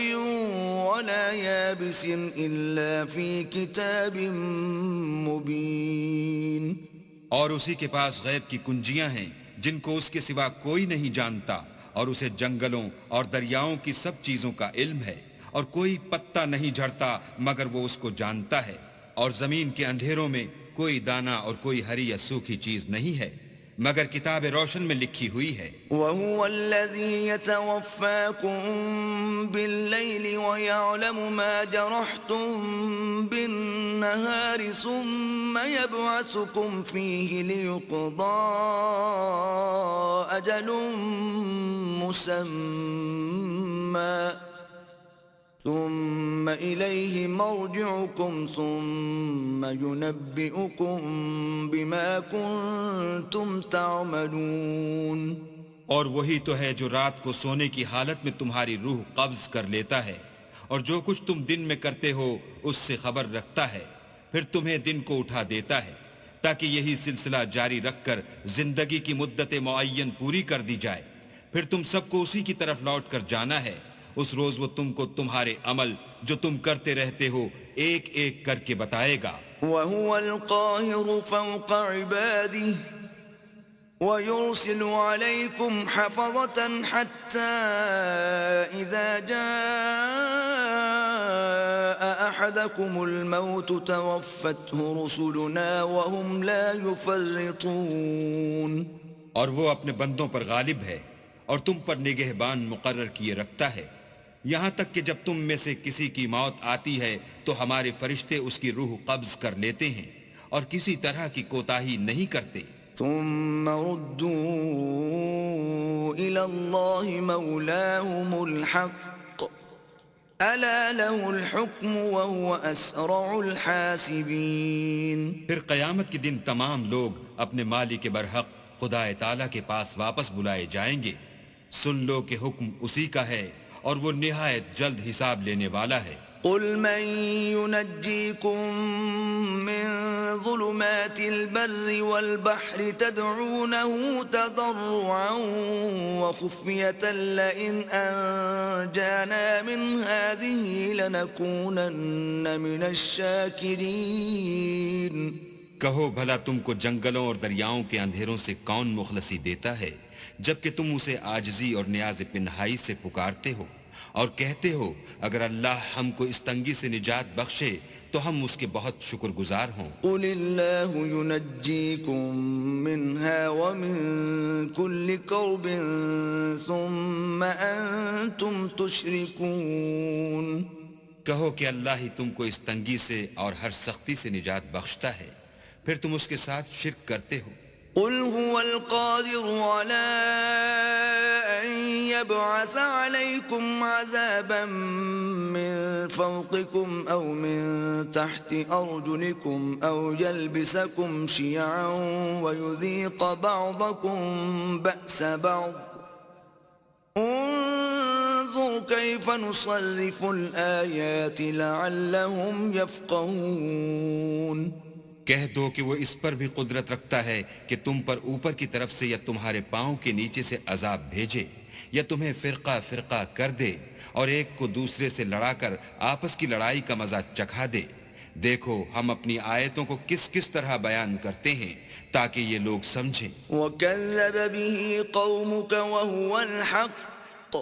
ولا يابس إلا في كتاب مبين۔ اور اسی کے پاس غیب کی کنجیاں ہیں جن کو اس کے سوا کوئی نہیں جانتا، اور اسے جنگلوں اور دریاؤں کی سب چیزوں کا علم ہے، اور کوئی پتا نہیں جھڑتا مگر وہ اس کو جانتا ہے، اور زمین کے اندھیروں میں کوئی دانہ اور کوئی ہری یا سوکھی چیز نہیں ہے مگر کتاب روشن میں لکھی ہوئی ہے۔ وَهُوَ الَّذِي يَتَوَفَّاكُم بِاللَّيْلِ وَيَعْلَمُ مَا جَرَحْتُم بِالنَّهَارِ ثُمَّ يَبْعَثُكُمْ فِيهِ لِيُقْضَىٰ أَجَلٌ مُّسَمًّى ثم إليه مرجعكم ثم ينبئكم بما كنتم تعملون۔ اور وہی تو ہے جو رات کو سونے کی حالت میں تمہاری روح قبض کر لیتا ہے، اور جو کچھ تم دن میں کرتے ہو اس سے خبر رکھتا ہے، پھر تمہیں دن کو اٹھا دیتا ہے تاکہ یہی سلسلہ جاری رکھ کر زندگی کی مدت معین پوری کر دی جائے، پھر تم سب کو اسی کی طرف لوٹ کر جانا ہے۔ اس روز وہ تم کو تمہارے عمل جو تم کرتے رہتے ہو ایک ایک کر کے بتائے گا۔ وَهُوَ الْقَاهِرُ فَوْقَ عِبَادِهِ وَيُرْسِلُ عَلَيْكُمْ حَفَظَةً حَتَّى إِذَا جَاءَ أَحَدَكُمُ الْمَوْتُ تَوَفَّتْهُ رُسُلُنَا وَهُمْ لَا يُفَرِّطُونَ۔ اور وہ اپنے بندوں پر غالب ہے اور تم پر نگہبان مقرر کیے رکھتا ہے، یہاں تک کہ جب تم میں سے کسی کی موت آتی ہے تو ہمارے فرشتے اس کی روح قبض کر لیتے ہیں اور کسی طرح کی کوتاہی نہیں کرتے۔ ثم ردوا إلى الله مولاهم الحق ألا له الحكم وهو أسرع الحاسبين۔ پھر قیامت کے دن تمام لوگ اپنے مالک برحق خدا تعالیٰ کے پاس واپس بلائے جائیں گے۔ سن لو کہ حکم اسی کا ہے اور وہ نہایت جلد حساب لینے والا ہے۔ قل من ينجيكم من ظلمات البر والبحر تدعونه تضرعا وخفية لئن أنجانا من هذه لنكونن من الشاكرين۔ کہو بھلا تم کو جنگلوں اور دریاؤں کے اندھیروں سے کون مخلصی دیتا ہے جبکہ تم اسے عاجزی اور نیاز پنہائی سے پکارتے ہو اور کہتے ہو اگر اللہ ہم کو اس تنگی سے نجات بخشے تو ہم اس کے بہت شکر گزار ہوں۔ قل اللہ ينجيكم منها ومن كل كرب ثم أنتم تشركون۔ کہو کہ اللہ ہی تم کو اس تنگی سے اور ہر سختی سے نجات بخشتا ہے، پھر تم اس کے ساتھ شرک کرتے ہو۔ قل هو القادر على أن يبعث عليكم عذابا من فوقكم أو من تحت أرجلكم أو يلبسكم شيعا ويذيق بعضكم بأس بعض انظر كيف نصرف الآيات لعلهم يفقهون۔ کہہ دو کہ وہ اس پر بھی قدرت رکھتا ہے کہ تم پر اوپر کی طرف سے یا تمہارے پاؤں کے نیچے سے عذاب بھیجے یا تمہیں فرقہ فرقہ کر دے اور ایک کو دوسرے سے لڑا کر آپس کی لڑائی کا مزہ چکھا دے۔ دیکھو ہم اپنی آیتوں کو کس کس طرح بیان کرتے ہیں تاکہ یہ لوگ سمجھیں۔ وَكَذَّبَ بِهِ قَوْمُكَ وَهُوَ الْحَقُّ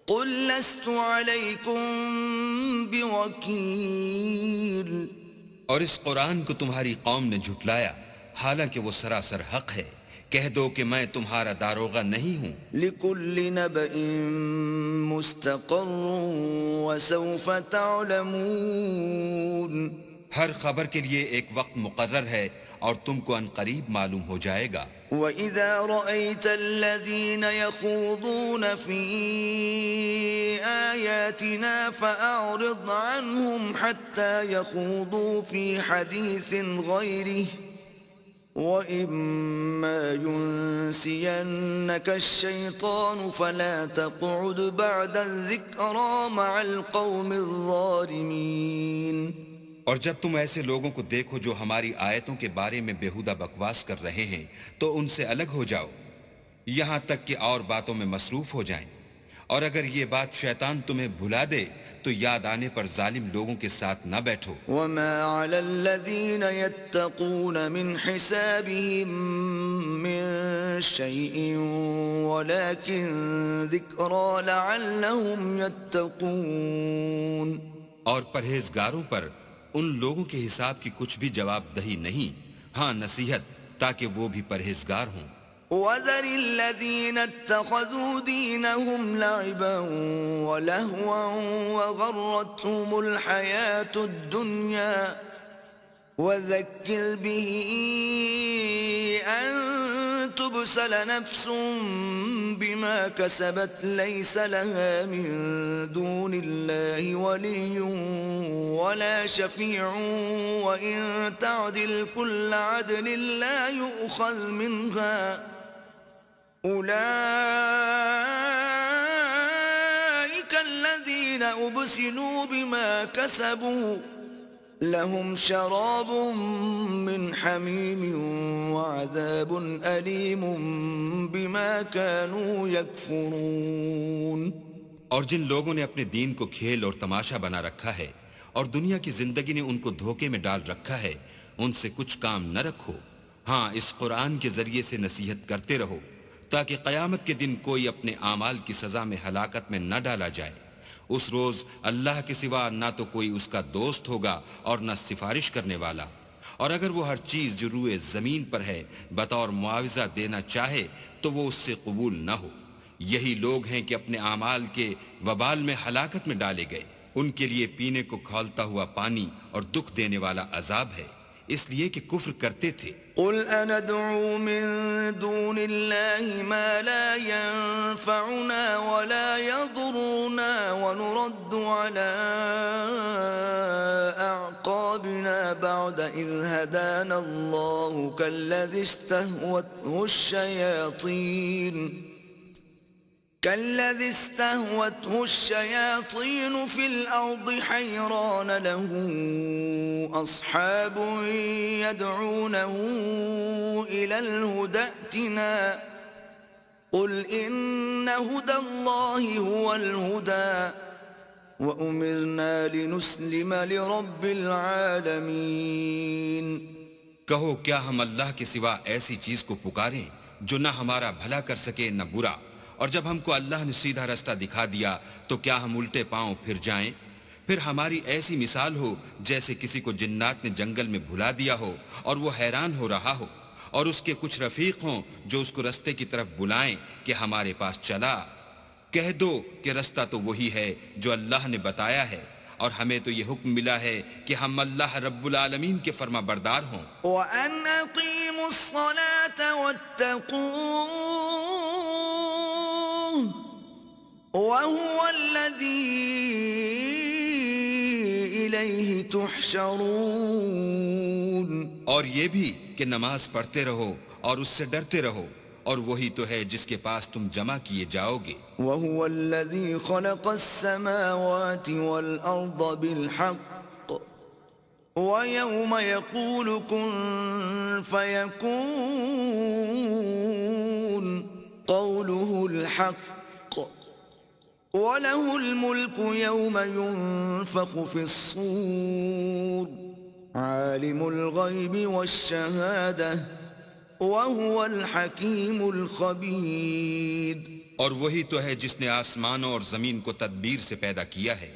قُلْ لَسْتُ عَلَيْكُمْ بِوَكِيلٍ۔ اور اس قرآن کو تمہاری قوم نے جھٹلایا حالانکہ وہ سراسر حق ہے. کہہ دو کہ میں تمہارا داروغہ نہیں ہوں. لكل نبأ مستقر وسوف تعلمون. ہر خبر کے لیے ایک وقت مقرر ہے اور تم کو ان قریب معلوم ہو جائے گا. وَإِذَا رَأَيْتَ الَّذِينَ يَخُوضُونَ فِي آيَاتِنَا فَأَعْرِضْ عَنْهُمْ حَتَّى يَخُوضُوا فِي حَدِيثٍ غَيْرِهِ وَإِمَّا يُنْسِيَنَّكَ الشَّيْطَانُ فَلَا تَقْعُدْ بَعْدَ الذِّكْرَى مَعَ الْقَوْمِ الظَّالِمِينَ. اور جب تم ایسے لوگوں کو دیکھو جو ہماری آیتوں کے بارے میں بیہودہ بکواس کر رہے ہیں تو ان سے الگ ہو جاؤ یہاں تک کہ اور باتوں میں مصروف ہو جائیں. اور اگر یہ بات شیطان تمہیں بھلا دے تو یاد آنے پر ظالم لوگوں کے ساتھ نہ بیٹھو. وَمَا عَلَى الَّذِينَ يَتَّقُونَ مِنْ حِسَابِهِمْ مِنْ شَيْءٍ وَلَكِنْ ذِكْرَى لَعَلَّهُمْ يَتَّقُونَ. اور پرہیزگاروں پر ان لوگوں کے حساب کی کچھ بھی جواب دہی نہیں، ہاں نصیحت تاکہ وہ بھی پرہیزگار ہوں. وَذَرِ الَّذِينَ اتَّخَذُوا دِينَهُمْ لَعِبًا وَلَهْوًا وَغَرَّتْهُمُ الْحَيَاةُ الدُّنْيَا وَذَكِّرْ بِهِ أَن تُبْسَلَ نَفْسٌ بِمَا كَسَبَتْ لَيْسَ لَهَا مِن دُونِ اللَّهِ وَلِيٌّ وَلَا شَفِيعٌ وَإِن تَعْدِلْ كُلَّ عَدْلٍ لَّا يُؤْخَذْ مِنْهَا أُولَئِكَ الَّذِينَ أُبْسِلُوا بِمَا كَسَبُوا لَهُمْ شَرَابٌ مِّنْ حَمِيمٍ وَعَذَابٌ أَلِيمٌ بِمَا كَانُوا يَكْفُرُونَ. اور جن لوگوں نے اپنے دین کو کھیل اور تماشا بنا رکھا ہے اور دنیا کی زندگی نے ان کو دھوکے میں ڈال رکھا ہے ان سے کچھ کام نہ رکھو. ہاں اس قرآن کے ذریعے سے نصیحت کرتے رہو تاکہ قیامت کے دن کوئی اپنے اعمال کی سزا میں ہلاکت میں نہ ڈالا جائے. اس روز اللہ کے سوا نہ تو کوئی اس کا دوست ہوگا اور نہ سفارش کرنے والا. اور اگر وہ ہر چیز جو روئے زمین پر ہے بطور معاوضہ دینا چاہے تو وہ اس سے قبول نہ ہو. یہی لوگ ہیں کہ اپنے اعمال کے وبال میں ہلاکت میں ڈالے گئے. ان کے لیے پینے کو کھولتا ہوا پانی اور دکھ دینے والا عذاب ہے اس لیے کہ کفر کرتے تھے. قُلْ أَنَدْعُو مِن دُونِ اللَّهِ مَا لَا يَنفَعُنَا وَلَا يَضُرُّنَا وَنُرَدُّ عَلَىٰ أَعْقَابِنَا بَعْدَ إِذْ هَدَانَا اللَّهُ كَالَّذِي استهوته الشياطين في الأرض حيران له أصحاب يدعونه إلى الهدى ائتنا قل إن هدى الله هو الهدى وأمرنا لنسلم لرب العالمين. کہو کیا ہم اللہ کے سوا ایسی چیز کو پکاریں جو نہ ہمارا بھلا کر سکے نہ برا، اور جب ہم کو اللہ نے سیدھا رستہ دکھا دیا تو کیا ہم الٹے پاؤں پھر جائیں؟ پھر ہماری ایسی مثال ہو جیسے کسی کو جنات نے جنگل میں بھلا دیا ہو اور وہ حیران ہو رہا ہو، اور اس کے کچھ رفیق ہوں جو اس کو رستے کی طرف بلائیں کہ ہمارے پاس چلا. کہہ دو کہ رستہ تو وہی ہے جو اللہ نے بتایا ہے، اور ہمیں تو یہ حکم ملا ہے کہ ہم اللہ رب العالمین کے فرما بردار ہوں. وَأَنْ أَقِيمُوا الصَّلَاةَ وَاتَّقُوهُ وَهُوَ الَّذِي إِلَيْهِ تُحْشَرُونَ. اور یہ بھی کہ نماز پڑھتے رہو اور اس سے ڈرتے رہو، اور وہی تو ہے جس کے پاس تم جمع کیے جاؤ گے. وَهُوَ الَّذِي خَلَقَ السَّمَاوَاتِ وَالْأَرْضَ بِالْحَقِّ وَيَوْمَ يَقُولُ كُن فَيَكُونُ قَوْلُهُ الْحَقُّ وَلَهُ الْمُلْكُ يَوْمَ يُنفَخُ فِي الصُّورِ عَالِمُ الْغَيْبِ وَالشَّهَادَةِ وَهُوَ الْحَكِيمُ الْخَبِيرُ. اور وہی تو ہے جس نے آسمانوں اور زمین کو تدبیر سے پیدا کیا ہے،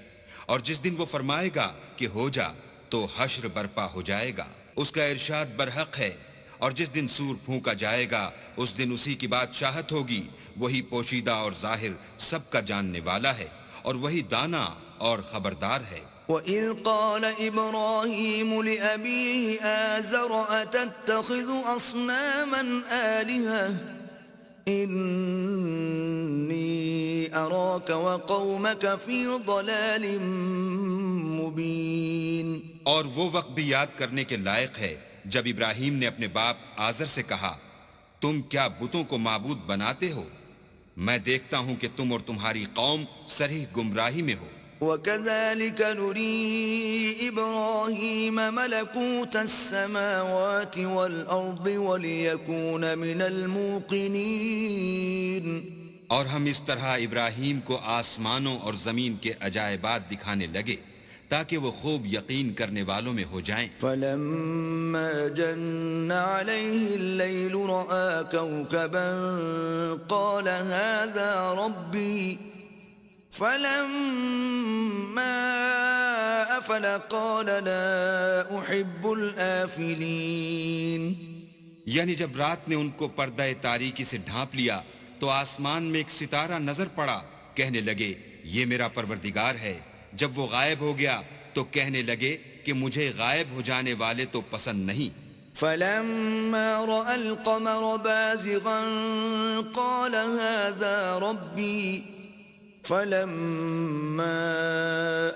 اور جس دن وہ فرمائے گا کہ ہو جا تو حشر برپا ہو جائے گا. اس کا ارشاد برحق ہے اور جس دن سور پھونکا جائے گا اس دن اسی کی بادشاہت ہوگی، وہی پوشیدہ اور ظاہر سب کا جاننے والا ہے اور وہی دانا اور خبردار ہے۔ وَإِذْ قَالَ إِبْرَاهِيمُ لِأَبِيهِ آزَرَ أَتَتَّخِذُ أَصْنَامًا آلِهَةً إِنِّي أَرَاكَ وَقَوْمَكَ فِي ضَلَالٍ مُبِينٍ۔ اور وہ وقت بھی یاد کرنے کے لائق ہے جب ابراہیم نے اپنے باپ آزر سے کہا، تم کیا بتوں کو معبود بناتے ہو؟ میں دیکھتا ہوں کہ تم اور تمہاری قوم صریح گمراہی میں ہو۔ وَكَذَلِكَ نُرِي إِبْرَاهِيمَ مَلَكُوتَ السَّمَاوَاتِ وَالْأَرْضِ وَلِيَكُونَ مِنَ الْمُوقِنِينَ۔ اور ہم اس طرح ابراہیم کو آسمانوں اور زمین کے عجائبات دکھانے لگے تاکہ وہ خوب یقین کرنے والوں میں ہو جائیں۔ فَلَمَّا جَنَّ عَلَيْهِ اللَّيْلُ رَأَىٰ كَوْكَبًا قَالَ هَٰذَا رَبِّي فَلَمَّا أَفَلَ قَالَ لَا أُحِبُّ الْآفِلِينَ۔ یعنی جب رات نے ان کو پردہ تاریکی سے ڈھانپ لیا تو آسمان میں ایک ستارہ نظر پڑا، کہنے لگے یہ میرا پروردگار ہے۔ جب وہ غائب ہو گیا تو کہنے لگے کہ مجھے غائب ہو جانے والے تو پسند نہیں۔ فَلَمَّا رَأَى الْقَمَرَ بَازِغًا قَالَ هَٰذَا رَبِّي فَلَمَّا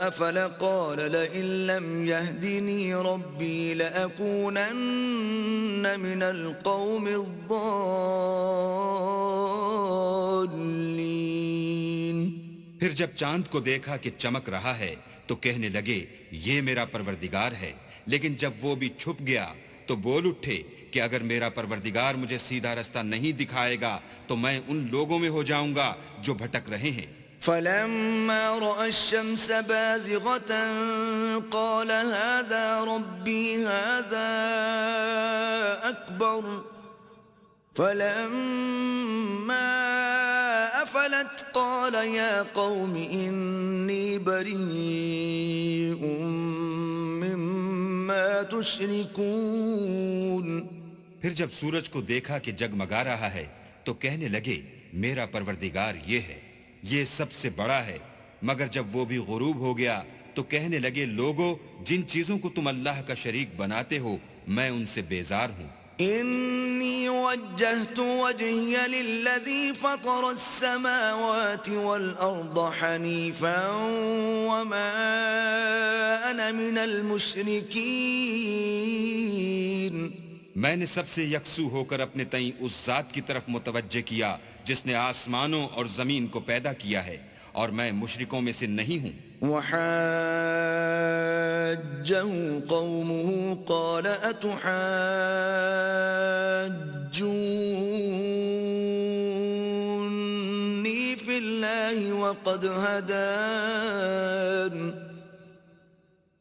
أَفَلَ قَالَ لَئِن لَّمْ يَهْدِنِي رَبِّي لَأَكُونَنَّ مِنَ الْقَوْمِ الضَّالِّينَ۔ پھر جب چاند کو دیکھا کہ چمک رہا ہے تو کہنے لگے یہ میرا پروردگار ہے، لیکن جب وہ بھی چھپ گیا تو بول اٹھے کہ اگر میرا پروردگار مجھے سیدھا رستہ نہیں دکھائے گا تو میں ان لوگوں میں ہو جاؤں گا جو بھٹک رہے ہیں۔ فَلَمَّا رَأَى الشَّمْسَ بَازِغَةً قَالَ هَٰذَا رَبِّي هَٰذَا أَكْبَرُ فَلَمَّا أَفَلَتْ قَالَ يَا قَوْمِ إِنِّي بَرِيءٌ مِّمَّا تُشْرِكُونَ۔ پھر جب سورج کو دیکھا کہ جگمگا رہا ہے تو کہنے لگے میرا پروردگار یہ ہے، یہ سب سے بڑا ہے۔ مگر جب وہ بھی غروب ہو گیا تو کہنے لگے لوگو جن چیزوں کو تم اللہ کا شریک بناتے ہو میں ان سے بیزار ہوں۔ إِنِّي وَجَّهْتُ وَجْهِيَ لِلَّذِي فَطَرَ السَّمَاوَاتِ وَالْأَرْضَ حَنِيفًا وَمَا أَنَا مِنَ الْمُشْرِكِينَ۔ میں نے سب سے یکسو ہو کر اپنے تئیں اس ذات کی طرف متوجہ کیا جس نے آسمانوں اور زمین کو پیدا کیا ہے، اور میں مشرکوں میں سے نہیں ہوں۔ وحاجه قومه قال أتحاجوني في الله وقد هدان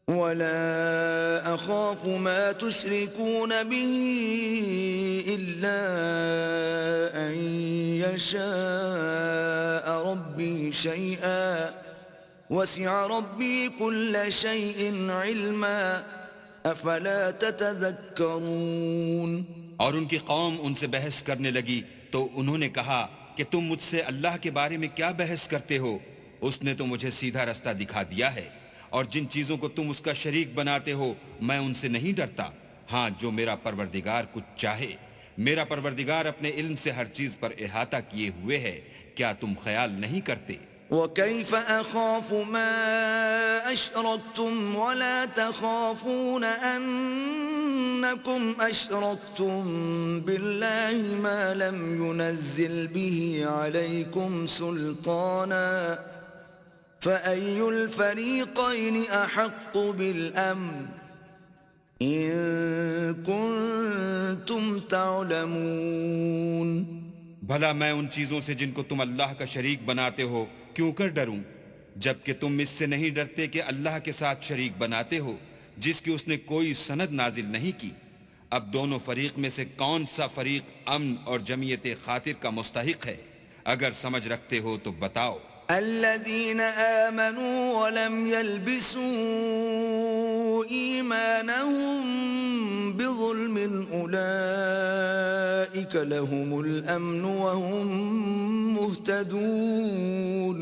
ولا أخاف ما تشركون به إلا أن يشاء ربي شيئا وسع ربي كل شيء علما افلا تتذكرون۔ اور ان کی قوم ان سے بحث کرنے لگی تو انہوں نے کہا کہ تم مجھ سے اللہ کے بارے میں کیا بحث کرتے ہو؟ اس نے تو مجھے سیدھا رستہ دکھا دیا ہے، اور جن چیزوں کو تم اس کا شریک بناتے ہو میں ان سے نہیں ڈرتا۔ ہاں جو میرا پروردگار کچھ چاہے، میرا پروردگار اپنے علم سے ہر چیز پر احاطہ کیے ہوئے ہے، کیا تم خیال نہیں کرتے؟ وَكَيْفَ أَخَافُ مَا أَشْرَكْتُمْ وَلَا تَخَافُونَ أَنَّكُمْ أَشْرَكْتُمْ بِاللَّهِ مَا لَمْ يُنَزِّلْ بِهِ عَلَيْكُمْ سُلْطَانًا فَأَيُّ الْفَرِيقَيْنِ أَحَقُّ بِالْأَمْنِ إِن كُنتُمْ تَعْلَمُونَ۔ بھلا میں ان چیزوں سے جن کو تم اللہ کا شریک بناتے ہو کیوں کر ڈروں، جبکہ تم اس سے نہیں ڈرتے کہ اللہ کے ساتھ شریک بناتے ہو جس کی اس نے کوئی سند نازل نہیں کی۔ اب دونوں فریق میں سے کون سا فریق امن اور جمعیت خاطر کا مستحق ہے؟ اگر سمجھ رکھتے ہو تو بتاؤ۔ الذين آمنوا ولم يلبسوا إيمانهم بظلم ظلم أولئك لهم الأمن وهم مهتدون.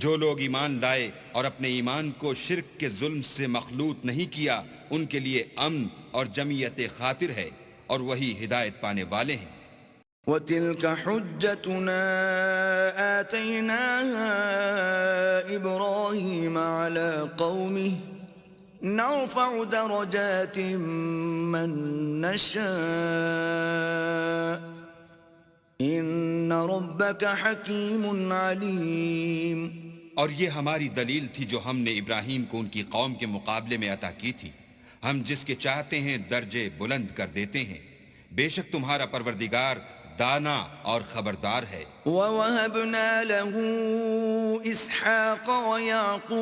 جو لوگ ایمان لائے اور اپنے ایمان کو شرک کے ظلم سے مخلوط نہیں کیا ان کے لیے امن اور جمعیت خاطر ہے اور وہی ہدایت پانے والے ہیں. وَتِلْكَ حُجَّتُنَا آتَيْنَاهَا إِبْرَاهِيمَ عَلَى قَوْمِهِ نَرْفَعُ دَرَجَاتٍ مَّن نَّشَاءُ إِنَّ رَبَّكَ حَكِيمٌ عَلِيمٌ. اور یہ ہماری دلیل تھی جو ہم نے ابراہیم کو ان کی قوم کے مقابلے میں عطا کی تھی. ہم جس کے چاہتے ہیں درجے بلند کر دیتے ہیں. بے شک تمہارا پروردگار دانا اور خبردار ہے. وَوَهَبْنَا لَهُ إِسْحَاقَ وَيَعْقُوبَ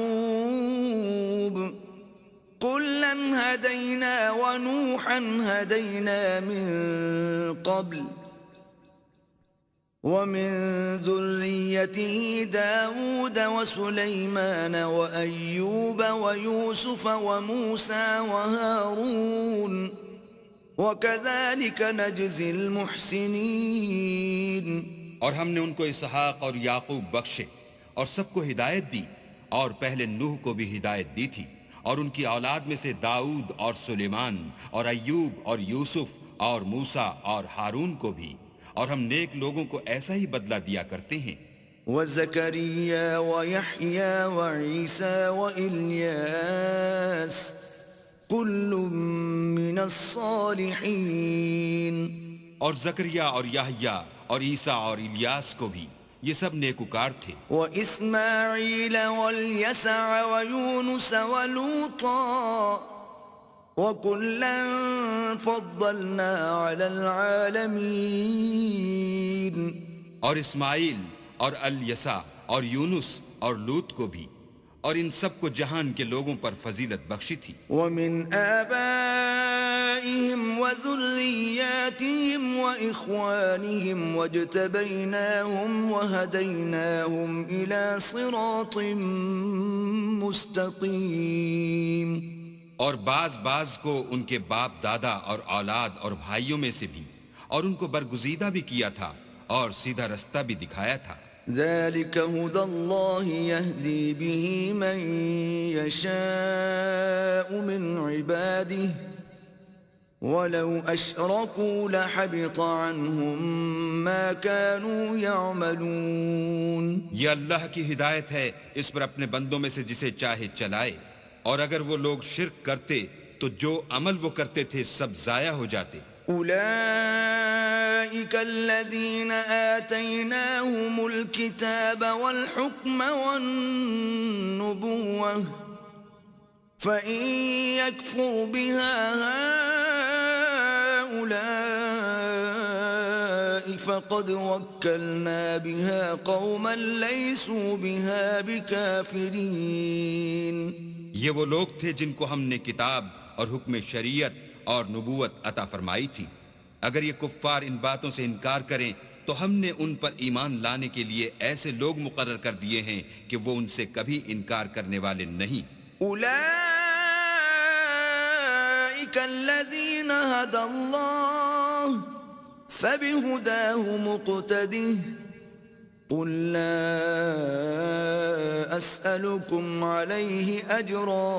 كُلًّا هَدَيْنَا وَنُوحًا هَدَيْنَا مِن قَبْلُ وَمِن ذُرِّيَّتِهِ دَاوُودَ وَسُلَيْمَانَ وَأَيُّوبَ وَيُوسُفَ وَمُوسَى وَهَارُونَ وَكَذَلِكَ نَجْزِي الْمُحْسِنِينَ. اور ہم نے ان کو اسحاق اور یعقوب بخشے اور سب کو ہدایت دی اور پہلے نوح کو بھی ہدایت دی تھی اور ان کی اولاد میں سے داؤد اور سلیمان اور ایوب اور یوسف اور موسیٰ اور ہارون کو بھی. اور ہم نیک لوگوں کو ایسا ہی بدلہ دیا کرتے ہیں. وَزَكَرِيَّا وَيَحْيَا وَعِيسَى وَإِلْيَاسَ كُلٌّ مِّنَ الصَّالِحِينَ. اور زکریا اور یحییٰ اور عیسیٰ اور الیاس کو بھی یہ سب نیکوکار تھے. وَإِسْمَاعِيلَ وَالْيَسَعَ وَيُونُسَ وَلُوطًا وَكُلًّا فَضَّلْنَا عَلَى الْعَالَمِينَ. اور اسماعیل اور الیسع اور یونس اور لوط کو بھی اور ان سب کو جہان کے لوگوں پر فضیلت بخشی تھی. وَمِنْ آبَائِهِمْ وَذُرِّيَّاتِهِمْ وَإِخْوَانِهِمْ وَاجْتَبَيْنَاهُمْ وَهَدَيْنَاهُمْ إِلَى صِرَاطٍ مُسْتَقِيمٍ. اور بعض کو ان کے باپ دادا اور اولاد اور بھائیوں میں سے بھی اور ان کو برگزیدہ بھی کیا تھا اور سیدھا رستہ بھی دکھایا تھا. ذَلِكَ هُدَى اللَّهِ يَهْدِي بِهِ مَن يَشَاءُ مِنْ عِبَادِهِ وَلَوْ أَشْرَكُوا لَحَبِطَ عَنْهُمْ مَا كَانُوا يَعْمَلُونَ. یہ اللہ کی ہدایت ہے اس پر اپنے بندوں میں سے جسے چاہے چلائے اور اگر وہ لوگ شرک کرتے تو جو عمل وہ کرتے تھے سب ضائع ہو جاتے. أولئك الذين آتيناهم الكتاب والحكم والنبوة فإن يكفر بها هؤلاء فقد وكلنا بها قوما ليسوا بها بكافرين. یہ وہ لوگ تھے جن کو ہم نے کتاب اور حکم شریعت اور نبوت عطا فرمائی تھی. اگر یہ کفار ان باتوں سے انکار کریں تو ہم نے ان پر ایمان لانے کے لیے ایسے لوگ مقرر کر دیے ہیں کہ وہ ان سے کبھی انکار کرنے والے نہیں. اولئک الذین ھدی اللہ فبہداہ مقتدہ قل لا اسألکم علیہ اجرا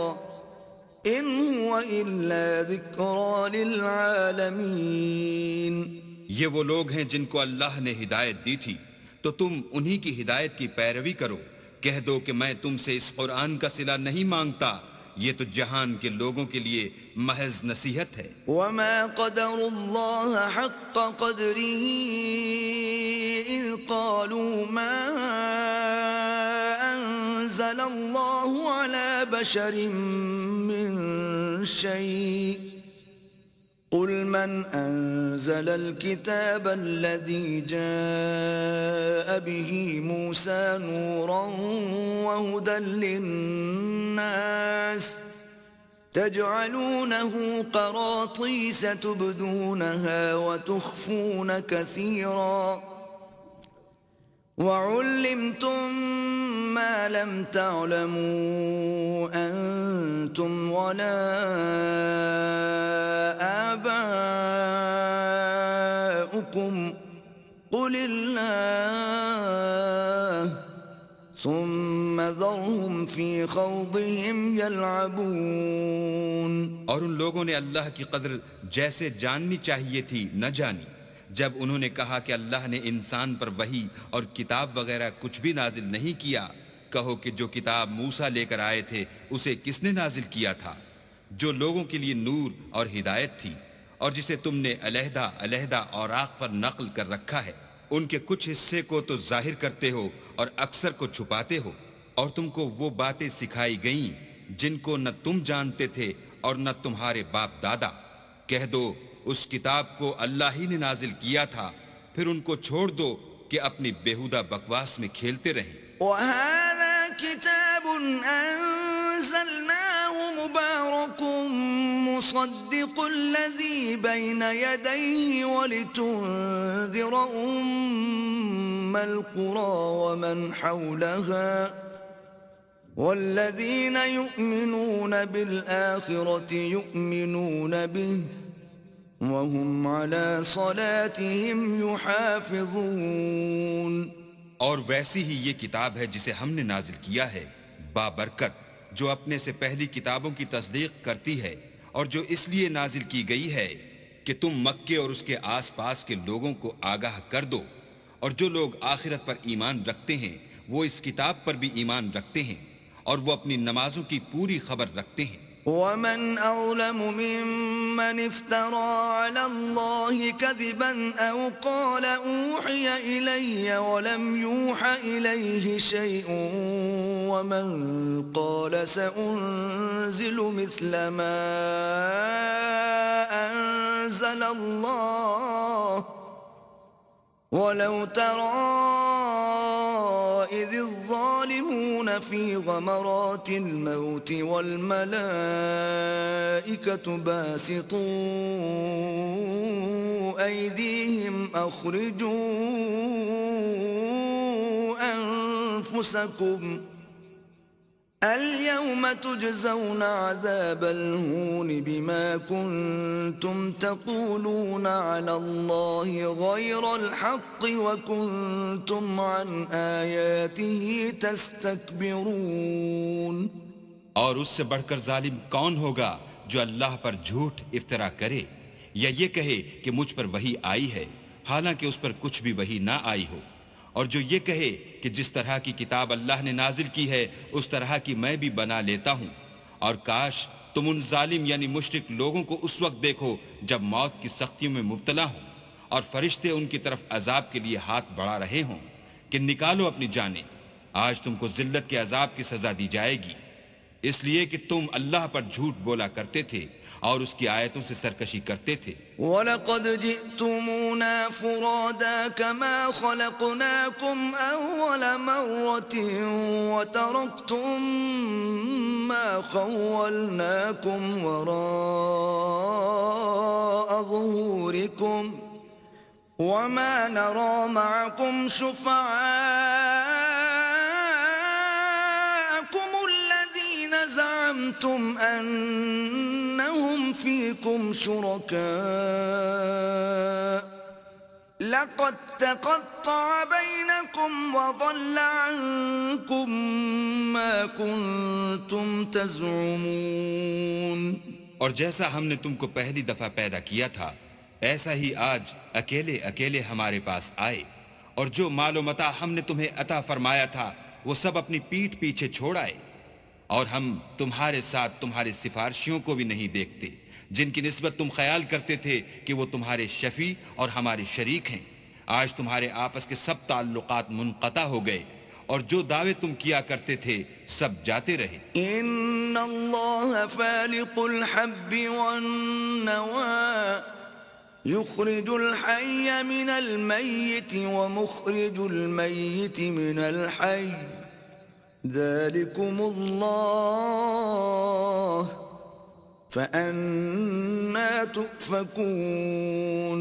ان هو الا ذکرى للعالمین. یہ وہ لوگ ہیں جن کو اللہ نے ہدایت دی تھی تو تم انہی کی ہدایت کی پیروی کرو. کہہ دو کہ میں تم سے اس قرآن کا صلہ نہیں مانگتا، یہ تو جہان کے لوگوں کے لیے محض نصیحت ہے. وما قدر اللہ حق قدره اذ قالوا ما انزل اللہ على بشر من شيء قل من انزل الكتاب الذي جاء به موسى نورا وهدى للناس تجعلونه قراطيس تبدونها وتخفون كثيرا وعلمتم ما لم تعلموا أنتم ولا آباؤكم لله ثم ذرهم في خوضهم يلعبون. اور ان لوگوں نے اللہ کی قدر جیسے جاننی چاہیے تھی نہ جانی جب انہوں نے کہا کہ اللہ نے انسان پر وحی اور کتاب وغیرہ کچھ بھی نازل نہیں کیا. کہو کہ جو کتاب موسیٰ لے کر آئے تھے اسے کس نے نازل کیا تھا؟ جو لوگوں کے لیے نور اور ہدایت تھی، اور جسے تم نے علیحدہ علیحدہ اوراق پر نقل کر رکھا ہے. ان کے کچھ حصے کو تو ظاہر کرتے ہو اور اکثر کو چھپاتے ہو. اور تم کو وہ باتیں سکھائی گئیں جن کو نہ تم جانتے تھے اور نہ تمہارے باپ دادا. کہہ دو اس کتاب کو اللہ ہی نے نازل کیا تھا، پھر ان کو چھوڑ دو کہ اپنی بیہودہ بکواس میں کھیلتے رہیں. وهذا كتاب أنزلناه مبارك مصدق الذي بين يديه ولتنذر القرى ومن حولها والذين يؤمنون بالآخرة يؤمنون به وهم على صلاتهم يحافظون. اور ویسی ہی یہ کتاب ہے جسے ہم نے نازل کیا ہے بابرکت، جو اپنے سے پہلی کتابوں کی تصدیق کرتی ہے، اور جو اس لیے نازل کی گئی ہے کہ تم مکے اور اس کے آس پاس کے لوگوں کو آگاہ کر دو. اور جو لوگ آخرت پر ایمان رکھتے ہیں وہ اس کتاب پر بھی ایمان رکھتے ہیں، اور وہ اپنی نمازوں کی پوری خبر رکھتے ہیں. ومن أظلم ممن افترى على الله كذبا أو قال أوحي إلي ولم يوح إليه شيء ومن قال سأنزل مثل ما أنزل الله ولو ترى إذ الظالمون في غمرات الموت والملائكة باسطوا أيديهم أخرجوا أنفسكم اليوم تجزون عذاب الهون بما كنتم تقولون على الله غير الحق وكنتم عن آياته تستكبرون. اور اس سے بڑھ کر ظالم کون ہوگا جو اللہ پر جھوٹ افطرا کرے یا یہ کہے کہ مجھ پر وحی آئی ہے حالانکہ اس پر کچھ بھی وحی نہ آئی ہو، اور جو یہ کہے کہ جس طرح کی کتاب اللہ نے نازل کی ہے اس طرح کی میں بھی بنا لیتا ہوں. اور کاش تم ان ظالم یعنی مشرک لوگوں کو اس وقت دیکھو جب موت کی سختیوں میں مبتلا ہوں اور فرشتے ان کی طرف عذاب کے لیے ہاتھ بڑھا رہے ہوں کہ نکالو اپنی جانیں، آج تم کو ذلت کے عذاب کی سزا دی جائے گی، اس لیے کہ تم اللہ پر جھوٹ بولا کرتے تھے اور اس کی آیتوں سے سرکشی کرتے تھے. وَلَقَدْ جِئْتُمُونَا فُرَادَا كَمَا خَلَقْنَاكُمْ أَوَّلَ مَرَّةٍ وَتَرَكْتُمْ مَا خَوَّلْنَاكُمْ وَرَاءَ ظُهُورِكُمْ وَمَا نَرَى مَعَكُمْ شُفَعَاءَكُمُ الَّذِينَ زَعَمْتُمْ أَنَّهُمْ فِيكُمْ شُرَكَاءُ لَقَدْ تَقَطَّعَ بَيْنَكُمْ وَضَلَّ عَنكُمْ مَا كُنتُمْ تَزْعُمُونَ. اور جیسا ہم نے تم کو پہلی دفعہ پیدا کیا تھا ایسا ہی آج اکیلے اکیلے ہمارے پاس آئے، اور جو مال و متاع ہم نے تمہیں عطا فرمایا تھا وہ سب اپنی پیٹھ پیچھے چھوڑ آئے، اور ہم تمہارے ساتھ تمہارے سفارشیوں کو بھی نہیں دیکھتے جن کی نسبت تم خیال کرتے تھے کہ وہ تمہارے شفیع اور ہمارے شریک ہیں. آج تمہارے آپس کے سب تعلقات منقطع ہو گئے اور جو دعوے تم کیا کرتے تھے سب جاتے رہے. ان اللہ فالق الحب والنوى يخرج الحي من الميت ومخرج الميت من الحي ذلكم الله فأنا تؤفكون.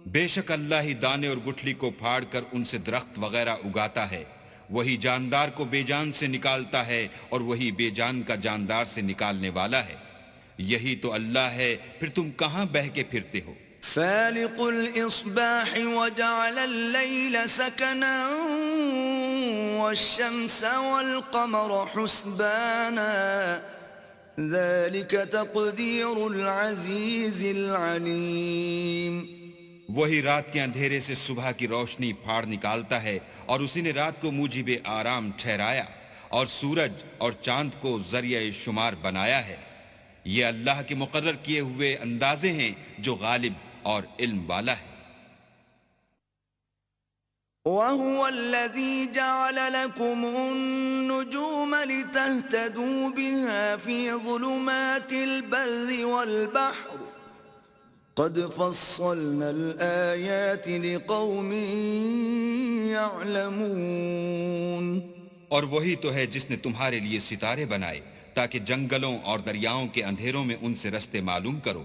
بے شک اللہ ہی دانے اور گٹھلی کو پھاڑ کر ان سے درخت وغیرہ اگاتا ہے، وہی جاندار کو بے جان سے نکالتا ہے اور وہی بے جان کا جاندار سے نکالنے والا ہے. یہی تو اللہ ہے، پھر تم کہاں بہہ کے پھرتے ہو؟ فالق الإصباح وجعل الليل سكنا والشمس والقمر حسبانا ذلك تقدير العزيز العليم. وہی رات کے اندھیرے سے صبح کی روشنی پھاڑ نکالتا ہے اور اسی نے رات کو موجب آرام ٹھہرایا اور سورج اور چاند کو ذریعہ شمار بنایا ہے. یہ اللہ کے مقرر کیے ہوئے اندازے ہیں جو غالب اور علم والا ہے. وَهُوَ الَّذِي جَعَلَ لَكُمُ النُّجُومَ لِتَهْتَدُوا بِهَا فِي ظُلُمَاتِ الْبَرِّ وَالْبَحْرِ قَدْ فَصَّلْنَا الْآيَاتِ لِقَوْمٍ يَعْلَمُونَ. اور وہی تو ہے جس نے تمہارے لیے ستارے بنائے تاکہ جنگلوں اور دریاؤں کے اندھیروں میں ان سے رستے معلوم کرو.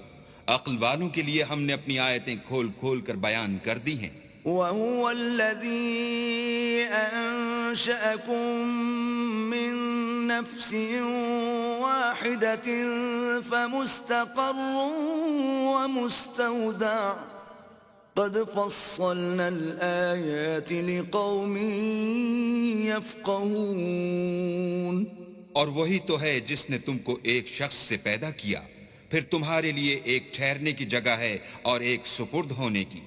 عقل والوں کے لیے ہم نے اپنی آیتیں کھول کھول کر بیان کر دی ہیں. وَهُوَ الَّذِي أَنشَأَكُم مِّن نَّفْسٍ وَاحِدَةٍ فَمُسْتَقَرٌّ وَمُسْتَوْدَعٌ قَدْ فَصَّلْنَا الْآيَاتِ لِقَوْمٍ يَفْقَهُونَ. اور وہی تو ہے جس نے تم کو ایک شخص سے پیدا کیا، پھر تمہارے لیے ایک ٹھہرنے کی جگہ ہے اور ایک سپرد ہونے کی.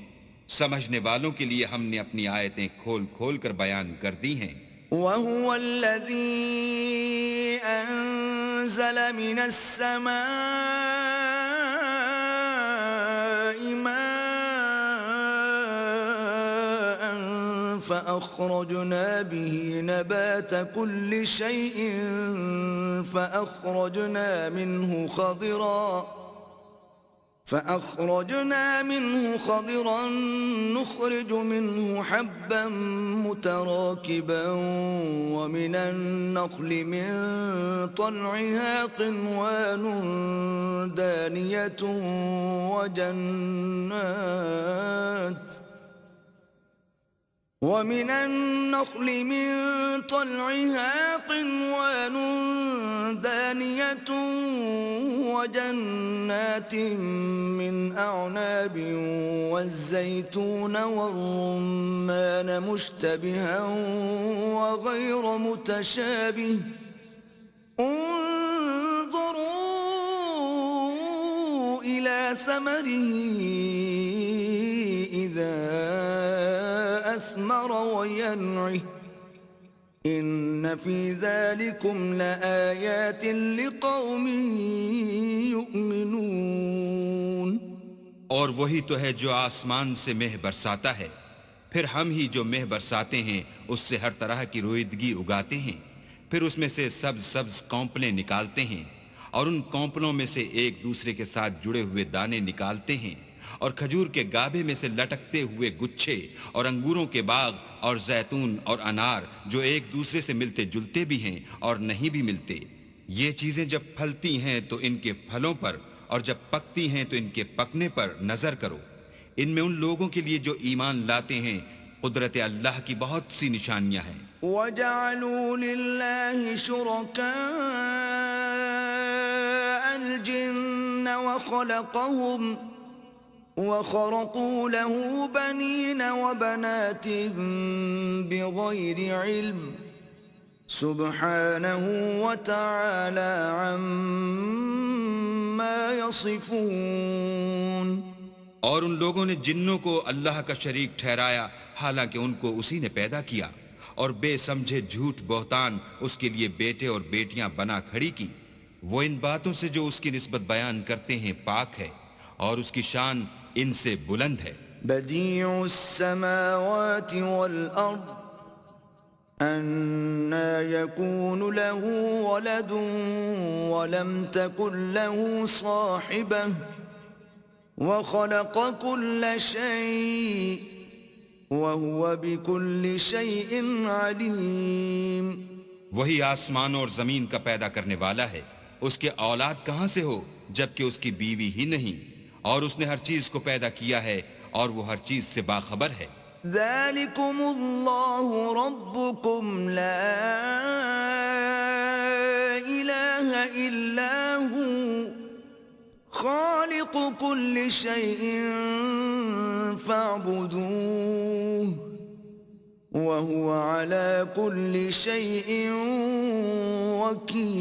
سمجھنے والوں کے لیے ہم نے اپنی آیتیں کھول کھول کر بیان کر دی ہیں. وَهُوَ الَّذِي أَنزَلَ مِنَ السَّمَاءِ مَاءً فَأَخْرَجْنَا بِهِ نَبَاتَ كُلِّ شَيْءٍ فأخرجنا منه خضرا نخرج منه حبا متراكبا ومن النخل من طلعها قنوان دانية ومن النخل من طلعها قنوان دانية وجنات من أعناب والزيتون والرمان مشتبها وغير متشابه انظروا إلى ثمره إذا أثمر وينعه إن في ذلكم لآيات لقوم يؤمنون. اور وہی تو ہے جو آسمان سے مہ برساتا ہے، پھر ہم ہی جو مہ برساتے ہیں اس سے ہر طرح کی رویدگی اگاتے ہیں، پھر اس میں سے سبز سبز کونپلیں نکالتے ہیں اور ان کونپلوں میں سے ایک دوسرے کے ساتھ جڑے ہوئے دانے نکالتے ہیں، اور کھجور کے گابے میں سے لٹکتے ہوئے گچھے اور انگوروں کے باغ اور زیتون اور انار جو ایک دوسرے سے ملتے جلتے بھی ہیں اور نہیں بھی ملتے. یہ چیزیں جب پھلتی ہیں تو ان کے پھلوں پر اور جب پکتی ہیں تو ان کے پکنے پر نظر کرو. ان میں ان لوگوں کے لیے جو ایمان لاتے ہیں قدرت اللہ کی بہت سی نشانیاں ہیں. وَجَعَلُوا لِلَّهِ شُرَكَاءَ الْجِنَّ وَخَرَقُوا لَهُ بَنِينَ وَبَنَاتٍ بِغَيْرِ عِلْمٍ سُبْحَانَهُ وَتَعَالَى عَمَّا يَصِفُونَ. اور ان لوگوں نے جنوں کو اللہ کا شریک ٹھہرایا حالانکہ ان کو اسی نے پیدا کیا، اور بے سمجھے جھوٹ بہتان اس کے لیے بیٹے اور بیٹیاں بنا کھڑی کی. وہ ان باتوں سے جو اس کی نسبت بیان کرتے ہیں پاک ہے اور اس کی شان ان سے بلند ہے. بديع السماوات والأرض أنى يكون له ولد ولم تكن له صاحبة وخلق كل شيء وهو بكل شيء عليم. وہی آسمان اور زمین کا پیدا کرنے والا ہے، اس کے اولاد کہاں سے ہو جبکہ اس کی بیوی ہی نہیں، اور اس نے ہر چیز کو پیدا کیا ہے اور وہ ہر چیز سے باخبر ہے. ذَلِكُمُ اللَّهُ رَبُّكُمْ لَا إِلَٰهَ إِلَّا هُوَ خالق كل شيء فاعبدوه وهو على كل شيء وكيل.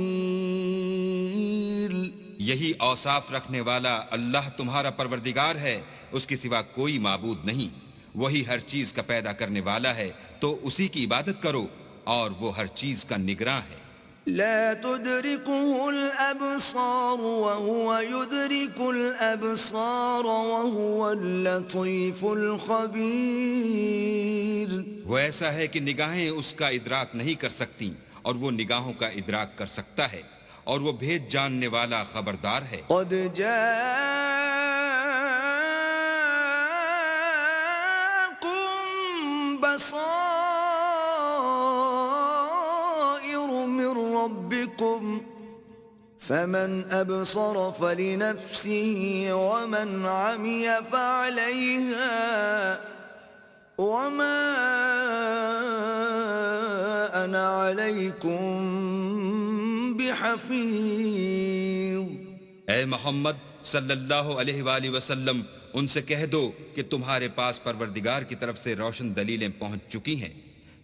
یہی اوصاف رکھنے والا اللہ تمہارا پروردگار ہے، اس کے سوا کوئی معبود نہیں. وہی ہر چیز کا پیدا کرنے والا ہے، تو اسی کی عبادت کرو، اور وہ ہر چیز کا نگراں ہے. لا تدركه الأبصار وهو يدرك الأبصار وهو اللطيف الخبير. وہ ایسا ہے کہ نگاہیں اس کا ادراک نہیں کر سکتی، اور وہ نگاہوں کا ادراک کر سکتا ہے، اور وہ بھید جاننے والا خبردار ہے. قد جاءكم بصائر من ربكم فمن أبصر فلنفسه ومن عمي فعليها وما أنا عليكم بحفيظ. اے محمد صلی اللہ علیہ وآلہ وسلم، ان سے کہہ دو کہ تمہارے پاس پروردگار کی طرف سے روشن دلیلیں پہنچ چکی ہیں،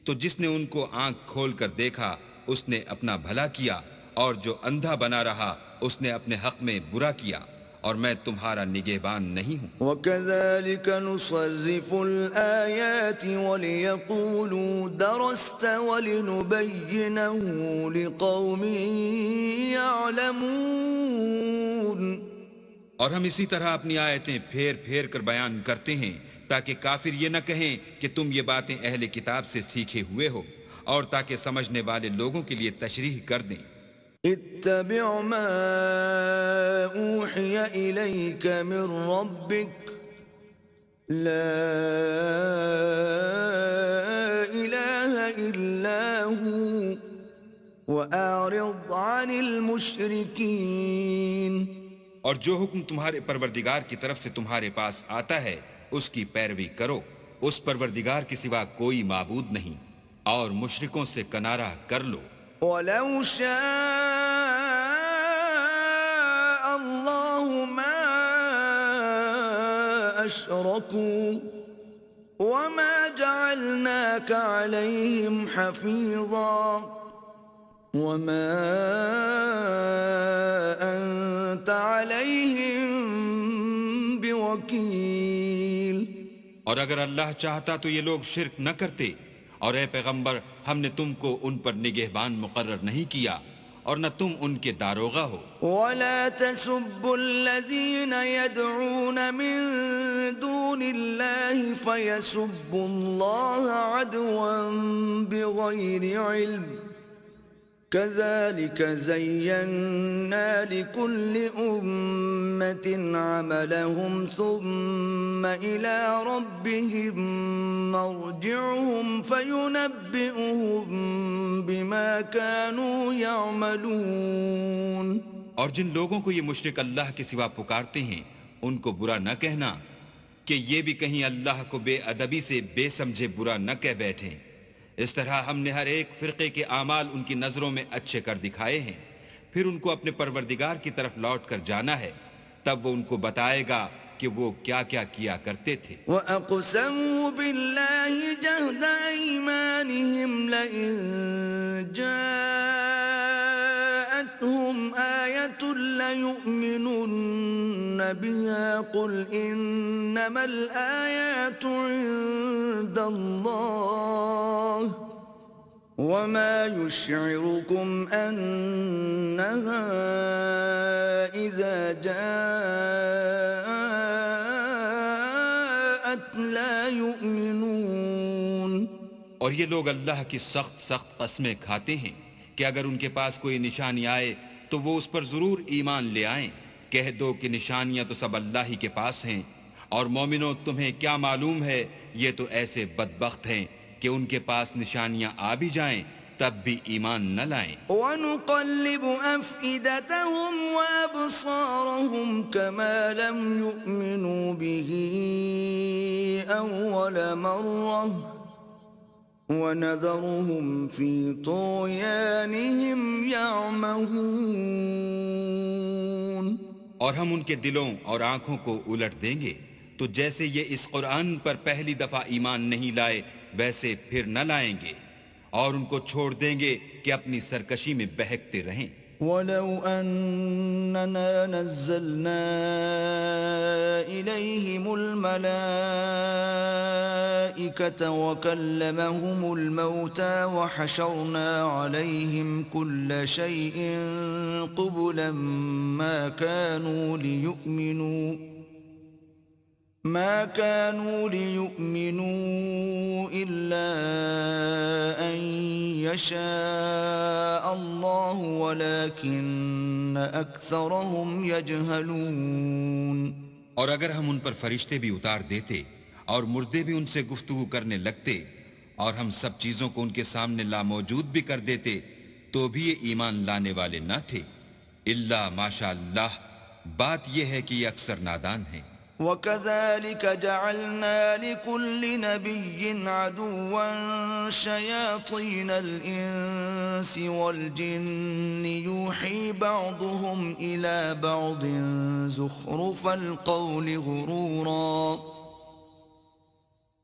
تو جس نے ان کو آنکھ کھول کر دیکھا اس نے اپنا بھلا کیا، اور جو اندھا بنا رہا اس نے اپنے حق میں برا کیا، اور میں تمہارا نگہبان نہیں ہوں. وَكَذَلِكَ نُصَرِّفُ الْآيَاتِ وَلِيَقُولُوا دَرَسْتَ وَلِنُبَيِّنَهُ لِقَوْمٍ يَعْلَمُونَ. اور ہم اسی طرح اپنی آیتیں پھیر پھیر کر بیان کرتے ہیں تاکہ کافر یہ نہ کہیں کہ تم یہ باتیں اہل کتاب سے سیکھے ہوئے ہو، اور تاکہ سمجھنے والے لوگوں کے لیے تشریح کر دیں. اتبع ما اوحی الیک من ربک لا الہ الا هو واعرض عن المشرکین. اور جو حکم تمہارے پروردگار کی طرف سے تمہارے پاس آتا ہے اس کی پیروی کرو، اس پروردگار کے سوا کوئی معبود نہیں، اور مشرکوں سے کنارہ کر لو. وَلَوْ شَاءَ اللَّهُ مَا أَشْرَكُوا وَمَا جَعَلْنَاكَ عَلَيْهِمْ حَفِيظًا وَمَا أَنْتَ عَلَيْهِمْ بِوَكِيلٍ. اور اگر اللہ چاہتا تو یہ لوگ شرک نہ کرتے، اور اے پیغمبر ہم نے تم کو ان پر نگہبان مقرر نہیں کیا، اور نہ تم ان کے داروغہ ہو. وَلَا تَسُبُّوا الَّذِينَ يَدْعُونَ مِن دُونِ اللَّهِ فَيَسُبُّوا اللَّهَ عَدْوًا بِغَيْرِ عِلْمٍ كَذَلِكَ زَيَّنَّا لِكُلِّ أُمَّةٍ عَمَلَهُمْ ثُمَّ إِلَى رَبِّهِمْ مَرْجِعُهُمْ فَيُنَبِّئُهُم بِمَا كَانُوا يَعْمَلُونَ. اور جن لوگوں کو یہ مشرک اللہ کے سوا پکارتے ہیں ان کو برا نہ کہنا کہ یہ بھی کہیں اللہ کو بے ادبی سے بے سمجھے برا نہ کہہ بیٹھیں. اس طرح ہم نے ہر ایک فرقے کے اعمال ان کی نظروں میں اچھے کر دکھائے ہیں، پھر ان کو اپنے پروردگار کی طرف لوٹ کر جانا ہے، تب وہ ان کو بتائے گا کہ وہ کیا کیا کیا کرتے تھے. وَأَقْسَمُوا بِاللَّهِ جَهْدَ أَيْمَانِهِمْ لَئِن جَاءَتْهُمْ آيَةٌ لَيُؤْمِنُنَّ بِهَا قُلْ إِنَّمَا الْآيَاتُ عِندَ اللَّهِ وَمَا يُشْعِرُكُمْ أَنَّهَا إِذَا جَاءَتْ لَا يُؤْمِنُونَ. اور یہ لوگ اللہ کی سخت سخت قسمیں کھاتے ہیں کہ اگر ان کے پاس کوئی نشانی آئے تو وہ اس پر ضرور ایمان لے آئیں. کہہ دو کہ نشانیاں تو سب اللہ ہی کے پاس ہیں، اور مومنوں تمہیں کیا معلوم ہے یہ تو ایسے بدبخت ہیں کہ ان کے پاس نشانیاں آ بھی جائیں تب بھی ایمان نہ لائیں. وَنُقَلِّبُ أَفْئِدَتَهُمْ وَأَبْصَارَهُمْ كَمَا لَمْ يُؤْمِنُوا بِهِ أَوَّلَ مَرَّةٍ وَنَذَرُهُمْ فِي طُغْيَانِهِمْ يَعْمَهُونَ. اور ہم ان کے دلوں اور آنکھوں کو الٹ دیں گے تو جیسے یہ اس قرآن پر پہلی دفعہ ایمان نہیں لائے ویسے پھر نہ لائیں گے، اور ان کو چھوڑ دیں گے کہ اپنی سرکشی میں بہکتے رہیں۔ وَلَوْ أَنَّنَا نَزَّلْنَا إِلَيْهِمُ الْمَلَائِكَةَ وَكَلَّمَهُمُ الْمَوْتَى وَحَشَرْنَا عَلَيْهِمْ كُلَّ شَيْءٍ قُبُلًا ما كانوا ليؤمنوا إلا أن يشاء الله ولكن أكثرهم يجهلون۔ اور اگر ہم ان پر فرشتے بھی اتار دیتے اور مردے بھی ان سے گفتگو کرنے لگتے اور ہم سب چیزوں کو ان کے سامنے لاموجود بھی کر دیتے تو بھی یہ ایمان لانے والے نہ تھے، الا ماشاء اللہ، بات یہ ہے کہ یہ اکثر نادان ہیں۔ وَكَذَلِكَ جَعَلْنَا لِكُلِّ نَبِيٍّ عَدُوًّا شَيَاطِينَ الْإِنسِ وَالْجِنِّ يُوحِي بَعْضُهُمْ إِلَى بَعْضٍ زُخْرُفَ الْقَوْلِ غُرُورًا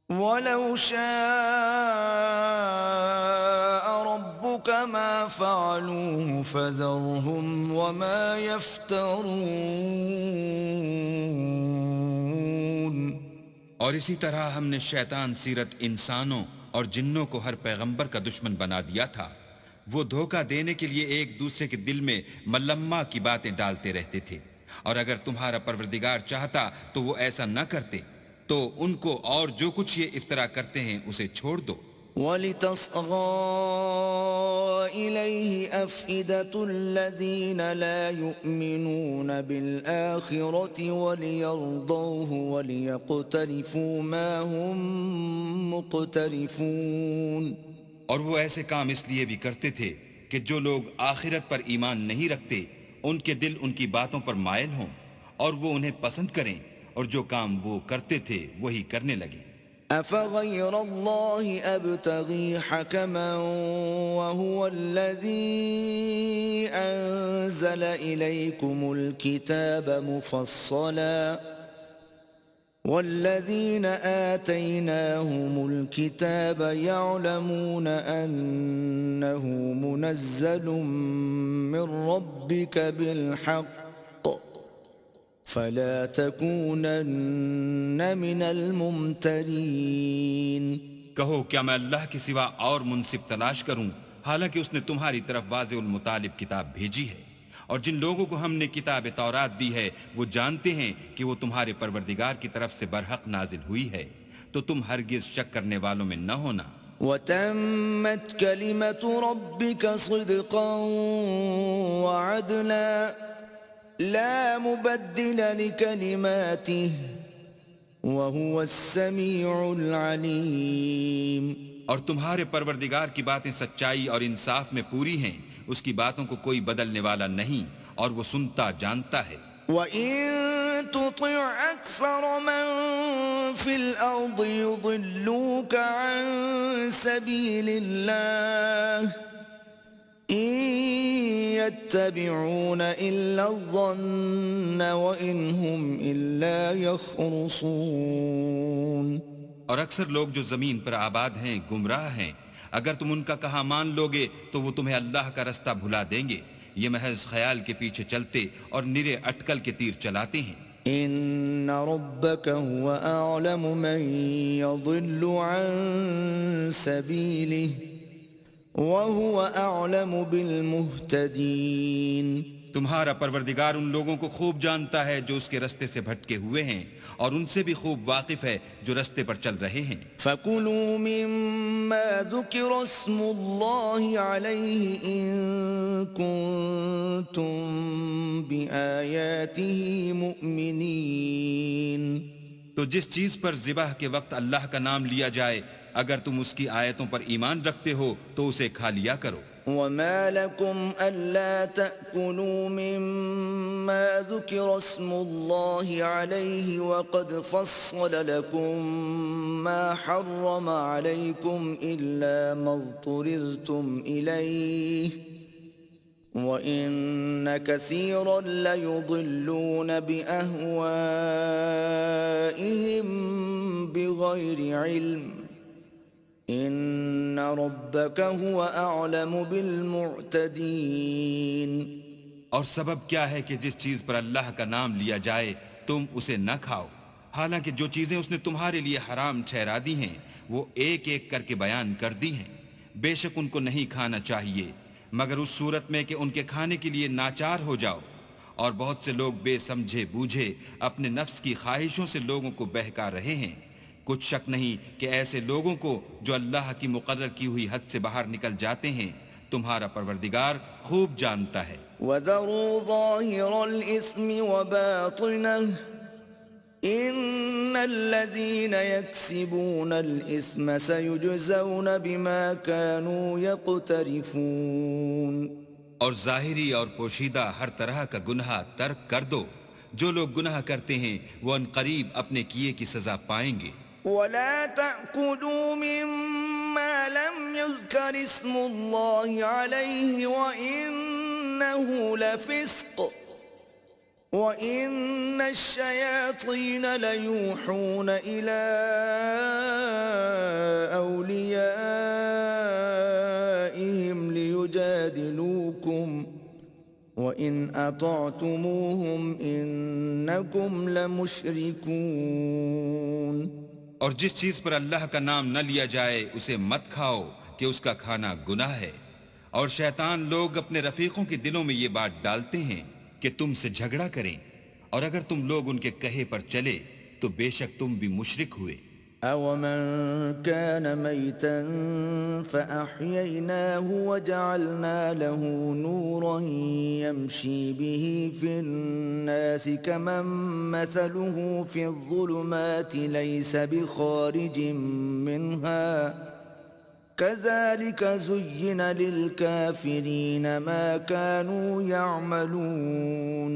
وَلَوْ شَاءَ رَبُّكَ مَا فَعَلُوهُ فَذَرْهُمْ وَمَا يَفْتَرُونَ۔ اور اسی طرح ہم نے شیطان سیرت انسانوں اور جنوں کو ہر پیغمبر کا دشمن بنا دیا تھا، وہ دھوکہ دینے کے لیے ایک دوسرے کے دل میں ملمہ کی باتیں ڈالتے رہتے تھے، اور اگر تمہارا پروردگار چاہتا تو وہ ایسا نہ کرتے، تو ان کو اور جو کچھ یہ افطرا کرتے ہیں اسے چھوڑ دو۔ وَلِتَصْغَىٰ إِلَيْهِ أَفْئِدَةُ الَّذِينَ لَا يُؤْمِنُونَ بِالْآخِرَةِ وَلِيَرْضَوْهُ وَلِيَقْتَرِفُوا مَا هُمْ مُقْتَرِفُونَ۔ اور وہ ایسے کام اس لیے بھی کرتے تھے کہ جو لوگ آخرت پر ایمان نہیں رکھتے ان کے دل ان کی باتوں پر مائل ہوں اور وہ انہیں پسند کریں، اور جو کام وہ کرتے تھے وہی کرنے لگے۔ أَفَغَيْرَ اللَّهِ أَبْتَغِي حَكَمًا وَهُوَ الَّذِي أَنزَلَ إِلَيْكُمُ الْكِتَابَ مُفَصَّلًا وَالَّذِينَ آتَيْنَاهُمُ الْكِتَابَ يَعْلَمُونَ أَنَّهُ مُنَزَّلٌ مِّن رَّبِّكَ بِالْحَقِّ فَلَا تَكُونَنَّ مِنَ الْمُمْتَرِينَ۔ کہو کیا میں اللہ کے سوا اور منصف تلاش کروں، حالانکہ اس نے تمہاری طرف واضح المطالب کتاب بھیجی ہے، اور جن لوگوں کو ہم نے کتاب تورات دی ہے وہ جانتے ہیں کہ وہ تمہارے پروردگار کی طرف سے برحق نازل ہوئی ہے، تو تم ہرگز شک کرنے والوں میں نہ ہونا۔ وَتَمَّتْ كَلِمَةُ رَبِّكَ صِدْقًا وَعَدْلًا لا مبدل لكلماته وهو السميع العليم۔ اور تمہارے پروردگار کی باتیں سچائی اور انصاف میں پوری ہیں، اس کی باتوں کو کوئی بدلنے والا نہیں، اور وہ سنتا جانتا ہے۔ وَإِن تُطِعْ أَكْثَرَ مَن فِي الْأَرْضِ يُضِلُّوكَ عَن سَبِيلِ اللَّهِ إِن يَتَّبِعُونَ إِلَّا الظَّنَّ وَإِنْ هُمْ إِلَّا يَخْرُصُونَ۔ اور اکثر لوگ جو زمین پر آباد ہیں گمراہ ہیں، اگر تم ان کا کہا مان لوگے تو وہ تمہیں اللہ کا رستہ بھلا دیں گے، یہ محض خیال کے پیچھے چلتے اور نرے اٹکل کے تیر چلاتے ہیں۔ إِنَّ رَبَّكَ هُوَ أَعْلَمُ مَن يَضِلُّ عَن سَبِيلِهِ وَهُوَ أَعْلَمُ بِالْمُهْتَدِينَ۔ تمہارا پروردگار ان لوگوں کو خوب جانتا ہے جو اس کے رستے سے بھٹکے ہوئے ہیں، اور ان سے بھی خوب واقف ہے جو رستے پر چل رہے ہیں۔ فَكُلُوا مِمَّا ذُكِرَ اسْمُ اللَّهِ عَلَيْهِ إِن كُنتُم بِآيَاتِهِ مُؤْمِنِينَ۔ تو جس چیز پر ذبح کے وقت اللہ کا نام لیا جائے اگر تم اس کی آیتوں پر ایمان رکھتے ہو تو اسے کھا لیا کرو۔ وَمَا لَكُمْ أَلَّا تَأْكُلُوا مِمَّا ذُكِرَ اسْمُ اللَّهِ عَلَيْهِ وَقَدْ فَصَّلَ لَكُم مَّا حَرَّمَ عَلَيْكُمْ إِلَّا مَا اضْطُرِرْتُمْ إِلَيْهِ وَإِنَّ كَثِيرًا لَيُضِلُّونَ بِأَهْوَائِهِمْ بِغَيْرِ عِلْمٍ إِنَّ رَبَّكَ هُوَ أَعْلَمُ بِالْمُعْتَدِينَ۔ اور سبب کیا ہے کہ جس چیز پر اللہ کا نام لیا جائے تم اسے نہ کھاؤ، حالانکہ جو چیزیں اس نے تمہارے لیے حرام ٹھہرا دی ہیں وہ ایک ایک کر کے بیان کر دی ہیں۔ بے شک ان کو نہیں کھانا چاہیے مگر اس صورت میں کہ ان کے کھانے کے لیے ناچار ہو جاؤ، اور بہت سے لوگ بے سمجھے بوجھے اپنے نفس کی خواہشوں سے لوگوں کو بہکا رہے ہیں۔ کچھ شک نہیں کہ ایسے لوگوں کو جو اللہ کی مقرر کی ہوئی حد سے باہر نکل جاتے ہیں تمہارا پروردگار خوب جانتا ہے۔ وَذَرُوا ظَاهِرَ الْإِثْمِ وَبَاطِنَهُ إِنَّ الَّذِينَ يَكْسِبُونَ الْإِثْمَ سَيُجْزَوْنَ بِمَا كَانُوا يَقْتَرِفُونَ۔ اور ظاہری اور پوشیدہ ہر طرح کا گناہ ترک کر دو، جو لوگ گناہ کرتے ہیں وہ ان قریب اپنے کیے کی سزا پائیں گے۔ وَلَا تَأْكُلُوا مِمَّا لَمْ يُذْكَرِ اسْمُ اللَّهِ عَلَيْهِ وَإِنَّهُ لَفِسْقٌ وَإِنَّ الشَّيَاطِينَ لَيُوحُونَ إِلَىٰ أَوْلِيَائِهِمْ لِيُجَادِلُوكُمْ وَإِنْ أَطَعْتُمُوهُمْ إِنَّكُمْ لَمُشْرِكُونَ۔ اور جس چیز پر اللہ کا نام نہ لیا جائے اسے مت کھاؤ کہ اس کا کھانا گناہ ہے، اور شیطان لوگ اپنے رفیقوں کے دلوں میں یہ بات ڈالتے ہیں کہ تم سے جھگڑا کریں، اور اگر تم لوگ ان کے کہے پر چلے تو بے شک تم بھی مشرک ہوئے۔ أَوَمَنْ كَانَ مَيْتًا فَأَحْيَيْنَاهُ وَجَعَلْنَا لَهُ نُورًا يَمْشِي بِهِ فِي النَّاسِ كَمَنْ مَثَلُهُ فِي الظُّلُمَاتِ لَيْسَ بِخَارِجٍ مِّنْهَا كَذَلِكَ زُيِّنَ لِلْكَافِرِينَ مَا كَانُوا يَعْمَلُونَ۔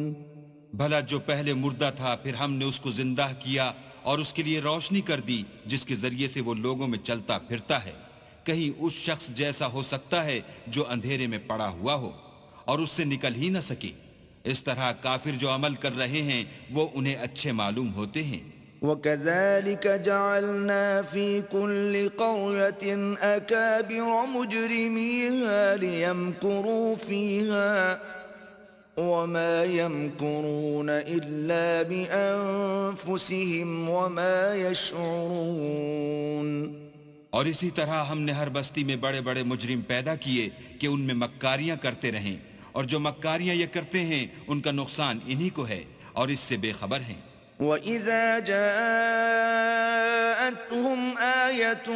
بھلا جو پہلے مردہ تھا پھر ہم نے اس کو زندہ کیا اور اس کے لیے روشنی کر دی جس کے ذریعے سے وہ لوگوں میں چلتا پھرتا ہے، کہیں اس شخص جیسا ہو سکتا ہے جو اندھیرے میں پڑا ہوا ہو اور اس سے نکل ہی نہ سکے۔ اس طرح کافر جو عمل کر رہے ہیں وہ انہیں اچھے معلوم ہوتے ہیں۔ وَكَذَلِكَ جَعَلْنَا فِي كُلِّ قَرْيَةٍ أَكَابِرَ مُجْرِمِيهَا لِيَمْكُرُوا فِيهَا وَمَا يَمْكُرُونَ إِلَّا بِأَنفُسِهِمْ وَمَا يَشْعُرُونَ۔ اور اسی طرح ہم نے ہر بستی میں بڑے بڑے مجرم پیدا کیے کہ ان میں مکاریاں کرتے رہیں، اور جو مکاریاں یہ کرتے ہیں ان کا نقصان انہی کو ہے اور اس سے بے خبر ہیں۔ وَإِذَا جَاءَتْهُمْ آيَةٌ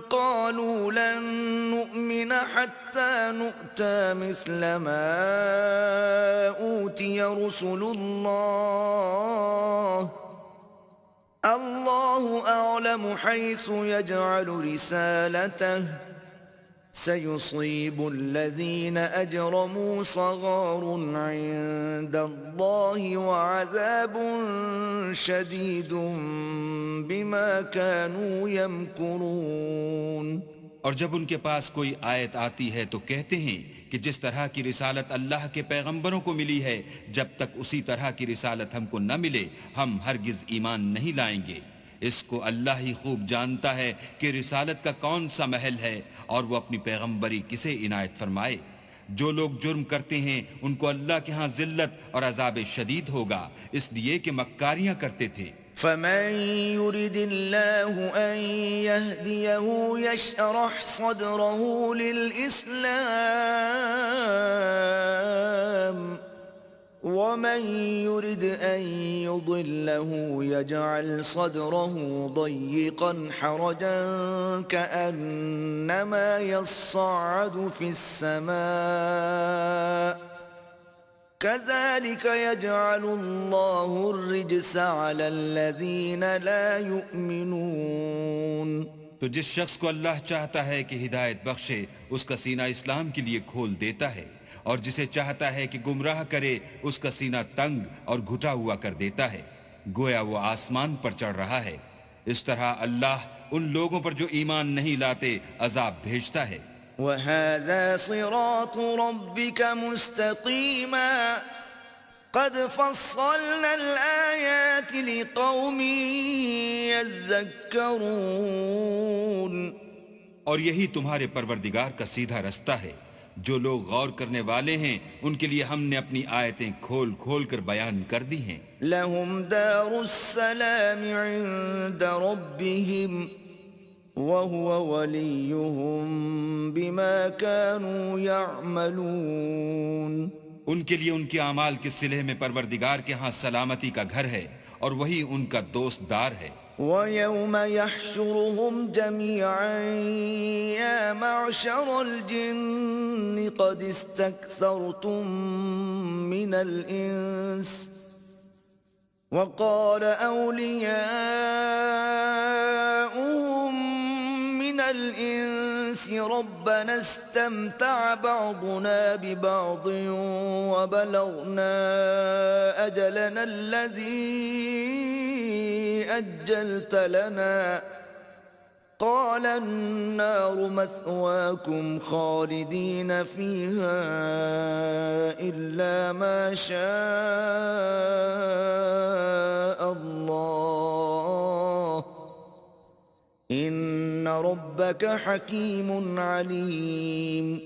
قَالُوا لَن نُّؤْمِنَ حَتَّى نُؤْتَىٰ مِثْلَ مَا أُوتِيَ رُسُلُ اللَّهِ أَعْلَمُ حَيْثُ يَجْعَلُ رِسَالَتَهُ سَيُصِيبُ الَّذِينَ أَجْرَمُوا صَغَارٌ عِندَ اللَّهِ وَعَذَابٌ شَدِيدٌ بِمَا كَانُوا يَمْكُرُونَ۔ اور جب ان کے پاس کوئی آیت آتی ہے تو کہتے ہیں کہ جس طرح کی رسالت اللہ کے پیغمبروں کو ملی ہے جب تک اسی طرح کی رسالت ہم کو نہ ملے ہم ہرگز ایمان نہیں لائیں گے۔ اس کو اللہ ہی خوب جانتا ہے کہ رسالت کا کون سا محل ہے اور وہ اپنی پیغمبری کسے عنایت فرمائے۔ جو لوگ جرم کرتے ہیں ان کو اللہ کے ہاں ذلت اور عذاب شدید ہوگا، اس لیے کہ مکاریاں کرتے تھے۔ فَمَن يُرِدِ اللَّهُ أَن يَهْدِيَهُ يَشْرَحْ صَدْرَهُ لِلْإِسْلَامِ وَمَن يُرِدْ أَن يُضِلَّهُ يَجْعَلْ صَدْرَهُ ضَيِّقًا حَرَجًا كَأَنَّمَا يَصَّعَّدُ فِي السَّمَاءِ كَذَلِكَ يَجْعَلُ اللَّهُ الرِّجْسَ عَلَى الَّذِينَ لَا يُؤْمِنُونَ۔ تو جس شخص کو اللہ چاہتا ہے کہ ہدایت بخشے اس کا سینہ اسلام کے لیے کھول دیتا ہے، اور جسے چاہتا ہے کہ گمراہ کرے اس کا سینہ تنگ اور گھٹا ہوا کر دیتا ہے، گویا وہ آسمان پر چڑھ رہا ہے۔ اس طرح اللہ ان لوگوں پر جو ایمان نہیں لاتے عذاب بھیجتا ہے۔ وهذا صراط ربك مستقيما قد فصلنا الآيات لقوم يذكرون. اور یہی تمہارے پروردگار کا سیدھا رستہ ہے. جو لوگ غور کرنے والے ہیں ان کے لیے ہم نے اپنی آیتیں کھول کھول کر بیان کر دی ہیں. لهم دار السلام عند ربهم وهو وليهم بما كانوا يعملون. ان کے لیے ان کے اعمال کے صلح میں پروردگار کے ہاں سلامتی کا گھر ہے اور وہی ان کا دوست دار ہے. وَيَوْمَ يَحْشُرُهُمْ جَمِيعًا يَا مَعْشَرَ الْجِنِّ قَدِ اسْتَكْثَرْتُم مِّنَ الْإِنسِ وَقَالَ أَوْلِيَاؤُهُم مِّنَ الْإِنسِ رَبَّنَا اسْتَمْتَعَ بَعْضُنَا بِبَعْضٍ وَبَلَغْنَا أَجَلَنَا الَّذِي أجلت لنا قال النار مثواكم خالدين فيها إلا ما شاء الله إن ربك حكيم عليم.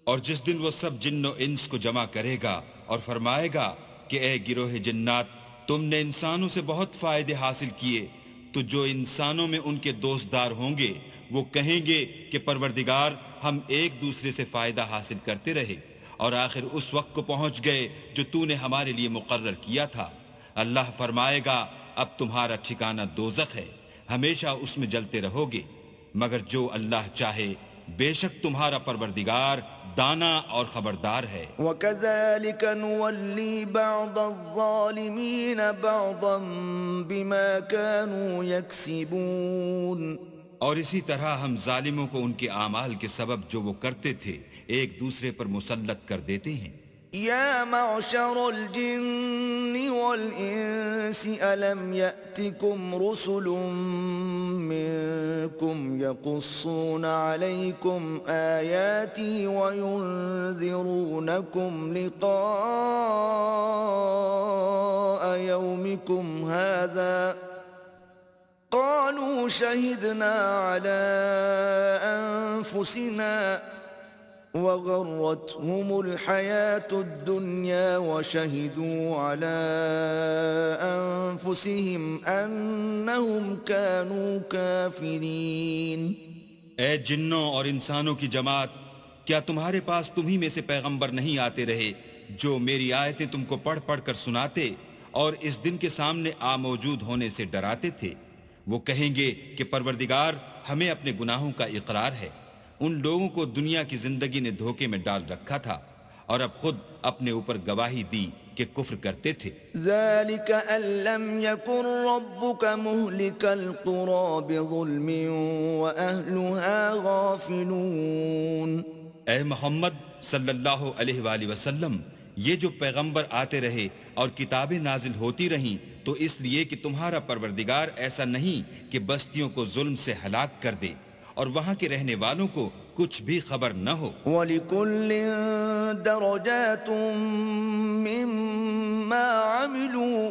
اور جس دن وہ سب جن و انس کو جمع کرے گا اور فرمائے گا کہ اے گروہ جنات تم نے انسانوں سے بہت فائدے حاصل کیے، تو جو انسانوں میں ان کے دوست دار ہوں گے وہ کہیں گے کہ پروردگار ہم ایک دوسرے سے فائدہ حاصل کرتے رہے اور آخر اس وقت کو پہنچ گئے جو تو نے ہمارے لیے مقرر کیا تھا. اللہ فرمائے گا اب تمہارا ٹھکانہ دوزخ ہے، ہمیشہ اس میں جلتے رہو گے، مگر جو اللہ چاہے بے شک تمہارا پروردگار دانا اور خبردار ہے. وَكَذَلِكَ نُوَلِّي بَعْضَ الظَّالِمِينَ بَعْضًا بِمَا كَانُوا يَكْسِبُونَ. اور اسی طرح ہم ظالموں کو ان کے اعمال کے سبب جو وہ کرتے تھے ایک دوسرے پر مسلط کر دیتے ہیں. يا معشر الجن والإنس ألم يأتكم رسل منكم يقصون عليكم آياتي وينذرونكم لقاء يومكم هذا قالوا شهدنا على أنفسنا وغرتهم الحياة الدنيا وشهدوا على أنفسهم أنهم كانوا كافرين. اے جنوں اور انسانوں کی جماعت، کیا تمہارے پاس تمہیں میں سے پیغمبر نہیں آتے رہے جو میری آیتیں تم کو پڑھ پڑھ کر سناتے اور اس دن کے سامنے موجود ہونے سے ڈراتے تھے؟ وہ کہیں گے کہ پروردگار ہمیں اپنے گناہوں کا اقرار ہے، ان لوگوں کو دنیا کی زندگی نے دھوکے میں ڈال رکھا تھا اور اب خود اپنے اوپر گواہی دی کہ کفر کرتے تھے. ذَلِكَ أَن لَّمْ يَكُن رَّبُّكَ مُهْلِكَ الْقُرَىٰ بِظُلْمٍ وَأَهْلُهَا غَافِلُونَ. اے محمد صلی اللہ علیہ وآلہ وسلم، یہ جو پیغمبر آتے رہے اور کتابیں نازل ہوتی رہیں تو اس لیے کہ تمہارا پروردگار ایسا نہیں کہ بستیوں کو ظلم سے ہلاک کر دے اور وہاں کے رہنے والوں کو کچھ بھی خبر نہ ہو. وَلِكُلٍّ دَرَجَاتٌ مِّمَّا عَمِلُوا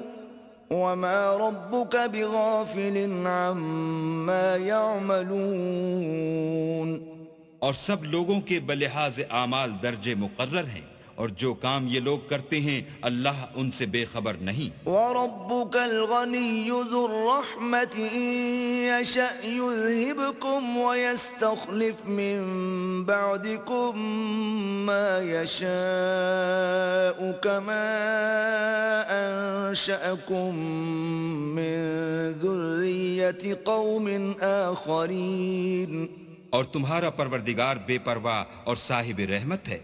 وَمَا رَبُّكَ بِغَافِلٍ عَمَّا يَعْمَلُونَ. اور سب لوگوں کے بلحاظ اعمال درجے مقرر ہیں اور جو کام یہ لوگ کرتے ہیں اللہ ان سے بے خبر نہیں. وَرَبُّكَ الْغَنِيُّ ذُو الرَّحْمَةِ إِن يَشَأْ يُذْهِبْكُمْ وَيَسْتَخْلِفْ مِن بَعْدِكُم مَّا يَشَاءُ كَمَا أَنشَأَكُم مِّن ذُرِّيَّةِ قَوْمٍ آخَرِينَ. اور تمہارا پروردگار بے پرواہ اور صاحب رحمت ہے،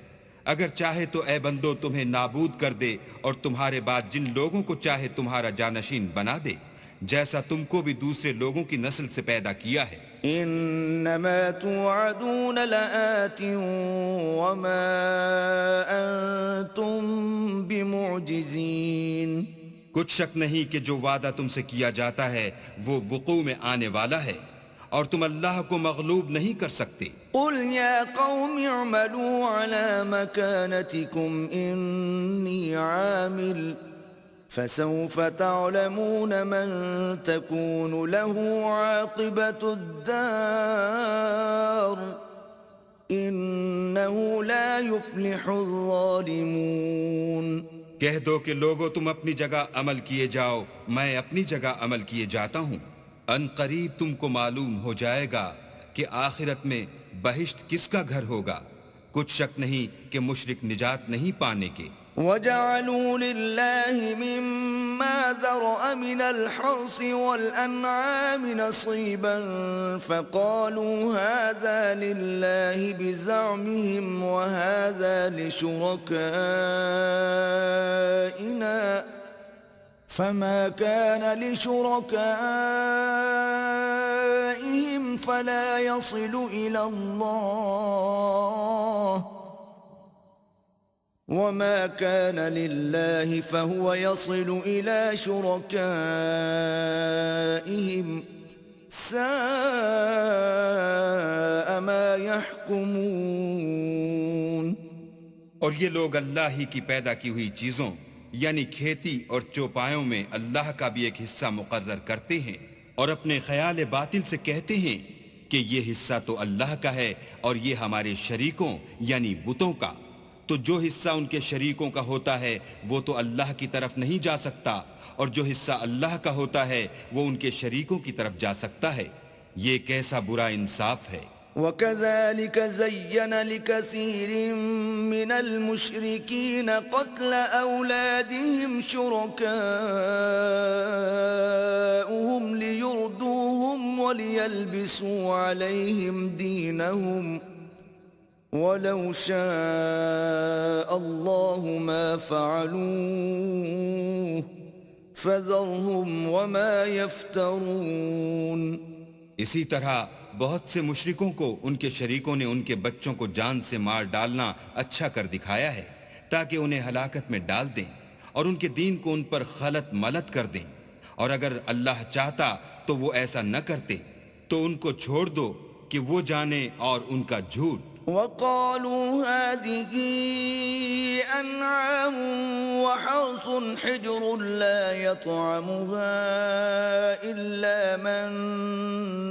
اگر چاہے تو اے بندو تمہیں نابود کر دے اور تمہارے بعد جن لوگوں کو چاہے تمہارا جانشین بنا دے، جیسا تم کو بھی دوسرے لوگوں کی نسل سے پیدا کیا ہے. انما توعدون لآت وما انتم بمعجزین. کچھ شک نہیں کہ جو وعدہ تم سے کیا جاتا ہے وہ وقوع میں آنے والا ہے اور تم اللہ کو مغلوب نہیں کر سکتے. قل يا قوم اعملوا على مكانتكم إني عامل فسوف تعلمون من تكون له عاقبة الدار إنه لا يفلح الظالمون. کہہ دو کہ لوگو تم اپنی جگہ عمل کیے جاؤ، میں اپنی جگہ عمل کیے جاتا ہوں. ان قریب تم کو معلوم ہو جائے گا کہ آخرت میں بہشت کس کا گھر ہوگا. کچھ شک نہیں کہ مشرک نجات نہیں پانے کے. وَجَعَلُوا لِلَّهِ مِمَّا ذَرَأَ مِنَ الْحَرْثِ وَالْأَنْعَامِ نَصِيبًا فَقَالُوا هَذَا لِلَّهِ بِزَعْمِهِمْ وَهَذَا لِشُرَكَائِنَا فَمَا كَانَ لِشُرَكَائِهِمْ فَلَا يَصِلُ إِلَى اللَّهِ وما كان لله فهو يصل إلى شركائهم ساء ما يحكمون. اور یہ لوگ اللہ ہی کی پیدا کی ہوئی چیزوں یعنی کھیتی اور چوپایوں میں اللہ کا بھی ایک حصہ مقرر کرتے ہیں اور اپنے خیال باطل سے کہتے ہیں کہ یہ حصہ تو اللہ کا ہے اور یہ ہمارے شریکوں یعنی بتوں کا. تو جو حصہ ان کے شریکوں کا ہوتا ہے وہ تو اللہ کی طرف نہیں جا سکتا، اور جو حصہ اللہ کا ہوتا ہے وہ ان کے شریکوں کی طرف جا سکتا ہے. یہ کیسا برا انصاف ہے. وَكَذَلِكَ زَيَّنَ لِكَثِيرٍ مِّنَ الْمُشْرِكِينَ قَتْلَ أَوْلَادِهِمْ شُرَكَاؤُهُمْ لِيُرْدُوهُمْ وَلِيَلْبِسُوا عَلَيْهِمْ دِينَهُمْ وَلَوْ شَاءَ اللَّهُ مَا فَعَلُوهُ فَذَرْهُمْ وَمَا يَفْتَرُونَ. اسی طرح بہت سے مشرکوں کو ان کے شریکوں نے ان کے بچوں کو جان سے مار ڈالنا اچھا کر دکھایا ہے تاکہ انہیں ہلاکت میں ڈال دیں اور ان کے دین کو ان پر خلط ملط کر دیں. اور اگر اللہ چاہتا تو وہ ایسا نہ کرتے. تو ان کو چھوڑ دو کہ وہ جانے اور ان کا جھوٹ. وَقَالُوا هَذِهِ أَنْعَامٌ وَحَرْثٌ حِجْرٌ لَا يَطْعَمُهَا إِلَّا مَن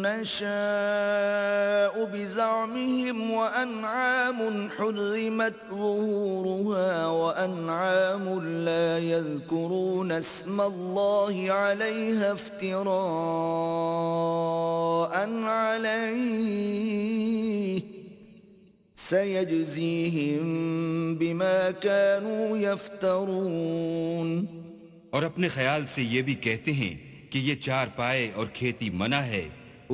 نَّشَاءُ بِزَعْمِهِمْ وَأَنْعَامٌ حُرِّمَتْ ظُهُورُهَا وَأَنْعَامٌ لَا يَذْكُرُونَ اسْمَ اللَّهِ عَلَيْهَا افْتِرَاءً عَلَيْهِ سَيَجْزِيهِمْ بِمَا كَانُوا يَفْتَرُونَ. اور اپنے خیال سے یہ بھی کہتے ہیں کہ یہ چار پائے اور کھیتی منع ہے،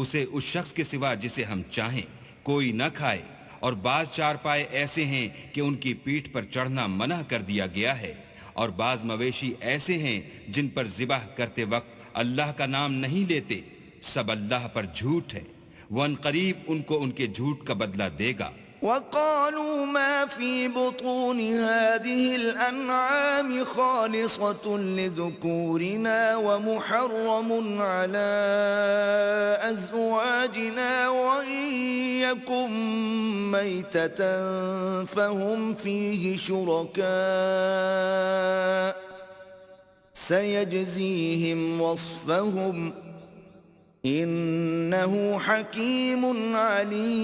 اسے اس شخص کے سوا جسے ہم چاہیں کوئی نہ کھائے. اور بعض چار پائے ایسے ہیں کہ ان کی پیٹھ پر چڑھنا منع کر دیا گیا ہے، اور بعض مویشی ایسے ہیں جن پر ذبح کرتے وقت اللہ کا نام نہیں لیتے. سب اللہ پر جھوٹ ہے، وہ ان قریب ان کو ان کے جھوٹ کا بدلہ دے گا. وَقَالُوا مَا فِي بُطُونِ هَذِهِ الْأَنْعَامِ خَالِصَةٌ لِذُكُورِنَا وَمُحَرَّمٌ عَلَىٰ أَزْوَاجِنَا وَإِن يَكُن مَّيْتَةً فَهُمْ فِيهِ شُرَكَاءُ سَيَجْزِيهِمْ وَصْفَهُمْ انہو حکیم علیم.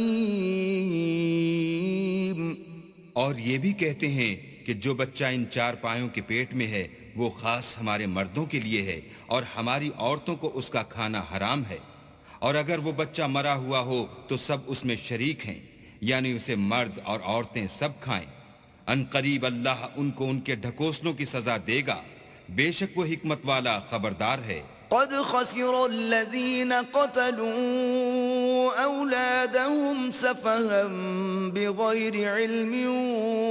اور یہ بھی کہتے ہیں کہ جو بچہ ان چار پایوں کے پیٹ میں ہے وہ خاص ہمارے مردوں کے لیے ہے اور ہماری عورتوں کو اس کا کھانا حرام ہے. اور اگر وہ بچہ مرا ہوا ہو تو سب اس میں شریک ہیں، یعنی اسے مرد اور عورتیں سب کھائیں. ان قریب اللہ ان کو ان کے ڈھکوسلوں کی سزا دے گا، بے شک وہ حکمت والا خبردار ہے. قد خسر الذين قتلوا أولادهم سفها بغير علم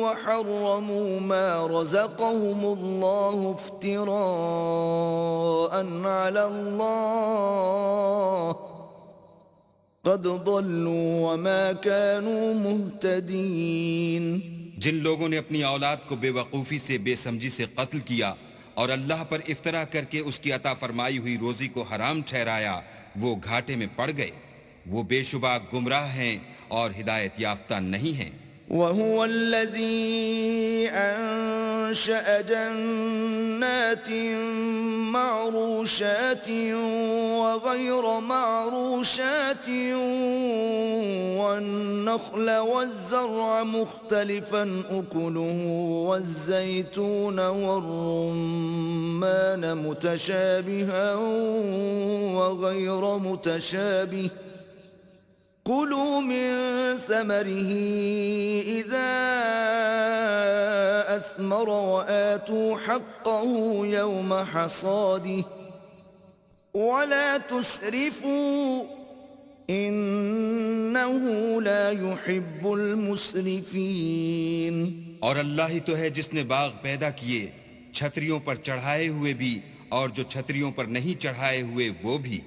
وحرموا ما رزقهم الله افتراء على الله قد ضلوا وما كانوا مهتدين. جن لوگوں نے اپنی اولاد کو بے وقوفی سے بے سمجھی سے قتل کیا اور اللہ پر افطرا کر کے اس کی عطا فرمائی ہوئی روزی کو حرام ٹھہرایا، وہ گھاٹے میں پڑ گئے. وہ بے شبہ گمراہ ہیں اور ہدایت یافتہ نہیں ہیں۔ وهو الذي أنشأ جنات معروشات وغير معروشات والنخل والزرع مختلفا أكله والزيتون والرمان متشابها وغير متشابه كلوا من ثمره إذا أثمر وآتوا حقه يوم حصاده ولا تسرفوا إنه لا يحب المسرفين۔ اور اللہ ہی تو ہے جس نے باغ پیدا کیے، چھتریوں پر چڑھائے ہوئے بھی اور جو چھتریوں پر نہیں چڑھائے ہوئے وہ بھی،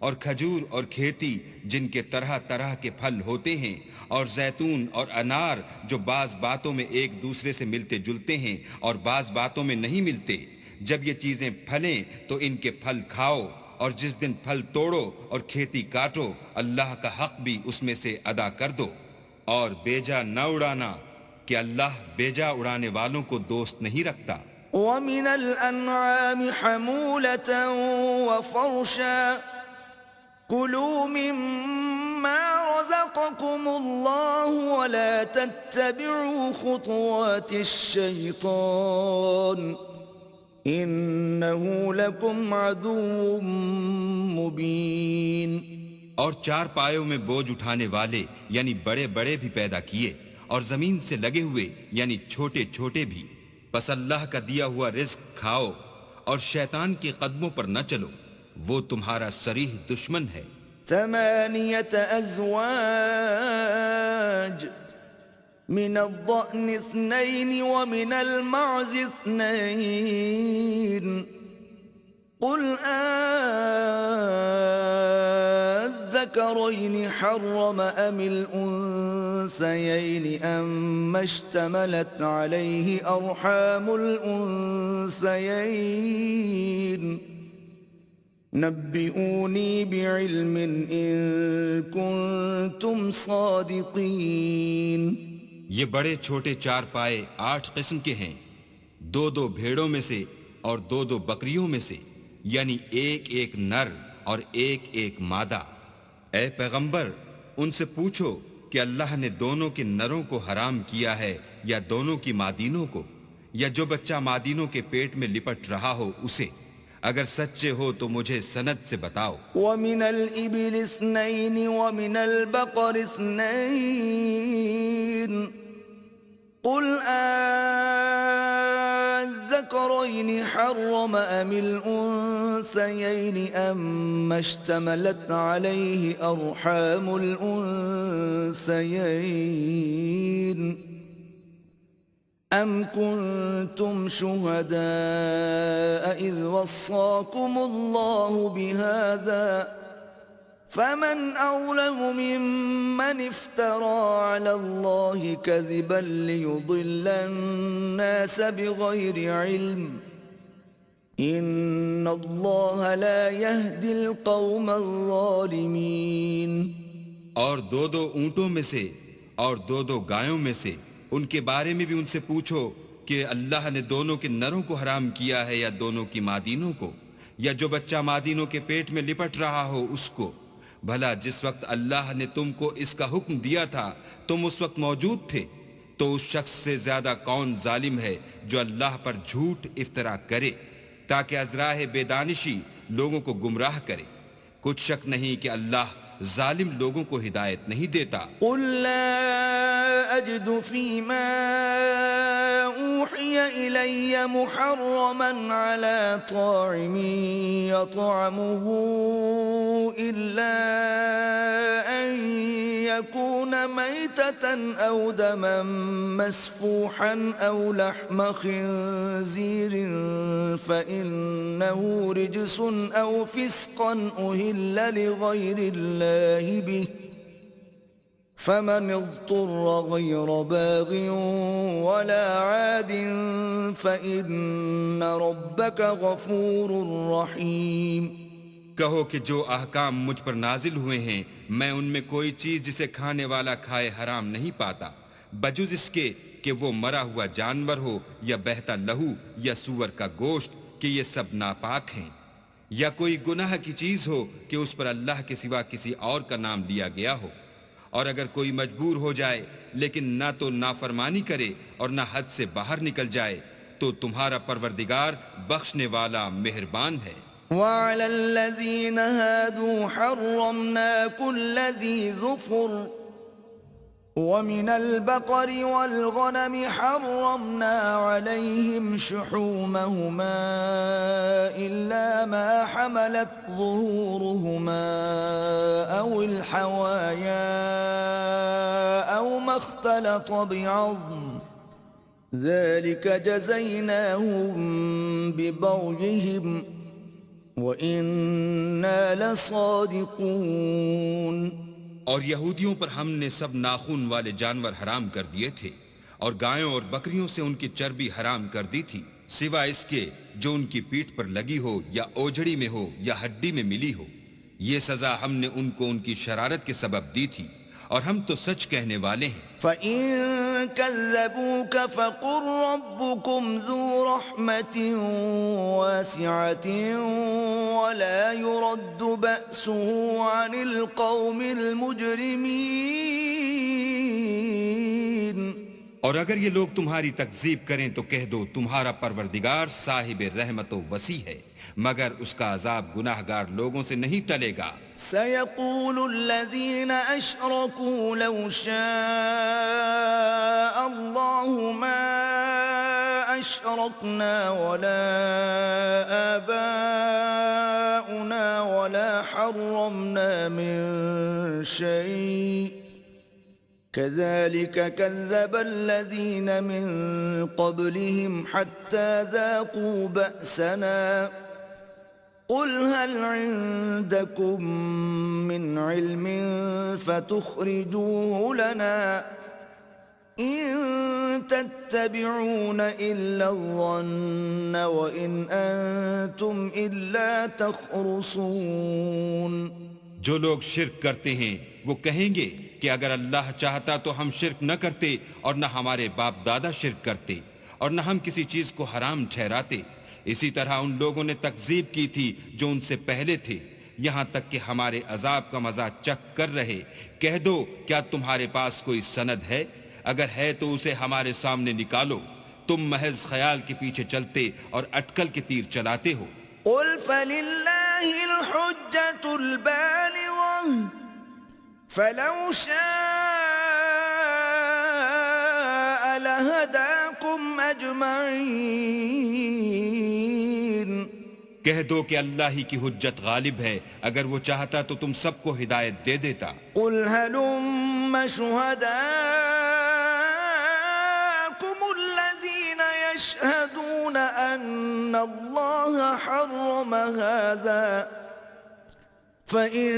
اور کھجور اور کھیتی جن کے طرح طرح کے پھل ہوتے ہیں، اور زیتون اور انار جو بعض باتوں میں ایک دوسرے سے ملتے جلتے ہیں اور بعض باتوں میں نہیں ملتے۔ جب یہ چیزیں پھلیں تو ان کے پھل کھاؤ، اور جس دن پھل توڑو اور کھیتی کاٹو اللہ کا حق بھی اس میں سے ادا کر دو، اور بیجا نہ اڑانا کہ اللہ بیجا اڑانے والوں کو دوست نہیں رکھتا۔ ومن الأنعام حمولة وفرشا كلوا مما رزقكم الله ولا تتبعوا خطوات الشيطان إنه لكم عدو مبين۔ اور چار پایوں میں بوجھ اٹھانے والے یعنی بڑے بڑے بھی پیدا کیے، اور زمین سے لگے ہوئے یعنی چھوٹے چھوٹے بھی، بس اللہ کا دیا ہوا رزق کھاؤ اور شیطان کے قدموں پر نہ چلو، وہ تمہارا صریح دشمن ہے۔ 8 أزواج من الضأن 2 ومن المعز 2 قل الذكرين حرم أم الأنثيين أما اشتملت عليه أرحام الأنثيين نبئوني بعلم إن كنتم صادقين۔ یہ بڑے چھوٹے چار پائے 8 قسم کے ہیں، 2 بھیڑوں میں سے اور 2 بکریوں میں سے، یعنی ایک نر اور ایک مادہ۔ اے پیغمبر ان سے پوچھو کہ اللہ نے دونوں کے نروں کو حرام کیا ہے یا دونوں کی مادینوں کو، یا جو بچہ مادینوں کے پیٹ میں لپٹ رہا ہو اسے، اگر سچے ہو تو مجھے سند سے بتاؤ۔ ومن الإبل 2 ومن البقر 2 قل الذكرين حرم أم الأنثيين أما اشتملت عليه أرحام الأنثيين أم كنتم شهداء إذ وصاكم الله بهذا فمن أظلم ممن افترى على الله كذبا ليضل الناس بغير علم إن الله لا يهدي القوم الظالمين۔ اور 2 اونٹوں میں سے اور 2 گایوں میں سے ان کے بارے میں بھی ان سے پوچھو کہ اللہ نے دونوں کے نروں کو حرام کیا ہے یا دونوں کی مادینوں کو، یا جو بچہ مادینوں کے پیٹ میں لپٹ رہا ہو اس کو۔ بھلا جس وقت اللہ نے تم کو اس کا حکم دیا تھا تم اس وقت موجود تھے، تو اس شخص سے زیادہ کون ظالم ہے جو اللہ پر جھوٹ افترا کرے تاکہ از راہ بے دانشی لوگوں کو گمراہ کرے۔ کچھ شک نہیں کہ اللہ ظالم لوگوں کو ہدایت نہیں دیتا۔ قل لا أجد فيما أوحي إلي محرما على طاعم يطعمه إلا أن يكون ميتة أو دما مسفوحا أو لحم خنزير فإنه رجس أو فسقا أهل لغير الله به فمن اضطر غير باغ ولا عاد فإن ربك غفور رحيم۔ کہو کہ جو احکام مجھ پر نازل ہوئے ہیں میں ان میں کوئی چیز جسے کھانے والا کھائے حرام نہیں پاتا، بجز اس کے کہ وہ مرا ہوا جانور ہو یا بہتا لہو یا سور کا گوشت، کہ یہ سب ناپاک ہیں، یا کوئی گناہ کی چیز ہو کہ اس پر اللہ کے سوا کسی اور کا نام لیا گیا ہو۔ اور اگر کوئی مجبور ہو جائے لیکن نہ تو نافرمانی کرے اور نہ حد سے باہر نکل جائے تو تمہارا پروردگار بخشنے والا مہربان ہے۔ وعلى الذين هادوا حرمنا كل ذي ظفر ومن البقر والغنم حرمنا عليهم شحومهما إلا ما حملت ظهورهما أو الحوايا أو ما اختلط بعظم ذلك جزيناهم ببغيهم وَإِنَّا لَصَادِقُونَ۔ اور یہودیوں پر ہم نے سب ناخون والے جانور حرام کر دیے تھے، اور گایوں اور بکریوں سے ان کی چربی حرام کر دی تھی، سوا اس کے جو ان کی پیٹھ پر لگی ہو یا اوجڑی میں ہو یا ہڈی میں ملی ہو۔ یہ سزا ہم نے ان کو ان کی شرارت کے سبب دی تھی، اور ہم تو سچ کہنے والے ہیں۔ فَإِن كَذَّبُوكَ فَقُلْ رَبُّكُمْ ذُو رَحْمَةٍ وَاسِعَةٍ وَلَا يُرَدُّ بَأْسُهُ عَنِ الْقَوْمِ الْمُجْرِمِينَ۔ اور اگر یہ لوگ تمہاری تکذیب کریں تو کہہ دو تمہارا پروردگار صاحب رحمت و وسیع ہے، مگر اس کا عذاب گناہگار لوگوں سے نہیں ٹلے گا۔ سَيَقُولُ الَّذِينَ أَشْرَكُوا لَوْ شَاءَ اللَّهُ مَا أَشْرَكْنَا وَلَا آبَاؤُنَا وَلَا حَرَّمْنَا مِن شَيْءٍ كَذَلِكَ كَذَّبَ الَّذِينَ مِن قَبْلِهِمْ حَتَّى ذَاقُوا بَأْسَنَا قُلْ هَلْ عِندَكُم مِّنْ عِلْمٍ فَتُخْرِجُوهُ لَنَا إِن تَتَّبِعُونَ إِلَّا الظَّنَّ وَإِنْ أَنتُمْ إِلَّا تَخْرُصُونَ۔ جو لوگ شرک کرتے ہیں وہ کہیں گے کہ اگر اللہ چاہتا تو ہم شرک نہ کرتے، اور نہ ہمارے باپ دادا شرک کرتے، اور نہ ہم کسی چیز کو حرام ٹھہراتے۔ اسی طرح ان لوگوں نے تکذیب کی تھی جو ان سے پہلے تھے، یہاں تک کہ ہمارے عذاب کا مزہ چکھ کر رہے۔ کہہ دو کیا تمہارے پاس کوئی سند ہے؟ اگر ہے تو اسے ہمارے سامنے نکالو۔ تم محض خیال کے پیچھے چلتے اور اٹکل کے تیر چلاتے ہو۔ قُلْ فَلِلَّهِ الْحُجَّةُ الْبَالِغَةُ فَلَوْ شَاءَ لَهَدَاكُمْ أَجْمَعِينَ۔ کہہ دو کہ اللہ ہی کی حجت غالب ہے، اگر وہ چاہتا تو تم سب کو ہدایت دے دیتا۔ قُلْ هَلُمَّ شُهَدَاءَكُمُ الَّذِينَ يَشْهَدُونَ أَنَّ اللَّهَ حَرَّمَ هَذَا فَإِن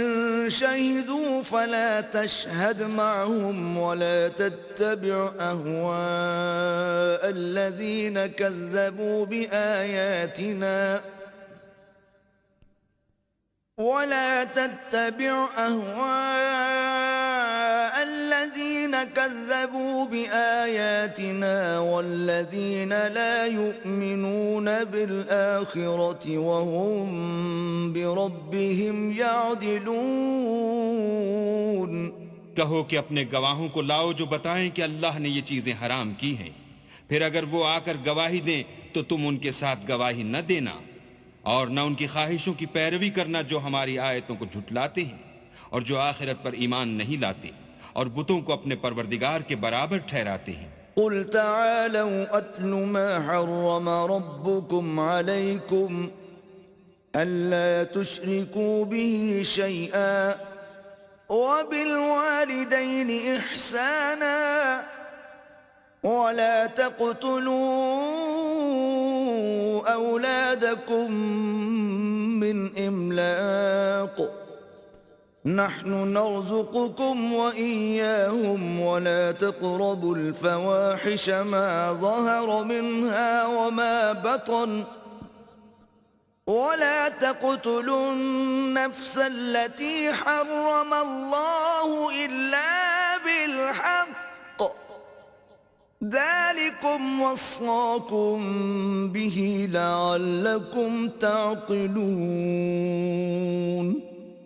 شَهِدُوا فَلَا تَشْهَدْ مَعَهُمْ وَلَا تَتَّبِعْ أَهْوَاءَ الَّذِينَ كَذَّبُوا بِآيَاتِنَا والذين لا يؤمنون بالآخرة وهم بربهم يعدلون۔ کہو کہ اپنے گواہوں کو لاؤ جو بتائیں کہ اللہ نے یہ چیزیں حرام کی ہیں، پھر اگر وہ آ کر گواہی دیں تو تم ان کے ساتھ گواہی نہ دینا، اور نہ ان کی خواہشوں کی پیروی کرنا جو ہماری آیتوں کو جھٹلاتے ہیں اور جو آخرت پر ایمان نہیں لاتے اور بتوں کو اپنے پروردگار کے برابر ٹھہراتے ہیں۔ قل تعالوا اتل ما حرم ربكم عليكم الا تشركوا به شيئا وبالوالدين احسانا ولا تقتلوا أولادكم من إملاق نحن نرزقكم وإياهم ولا تقربوا الفواحش ما ظهر منها وما بطن ولا تقتلوا النفس التي حرم الله إلا بالحق ذلكم وصاكم به لعلكم تعقلون۔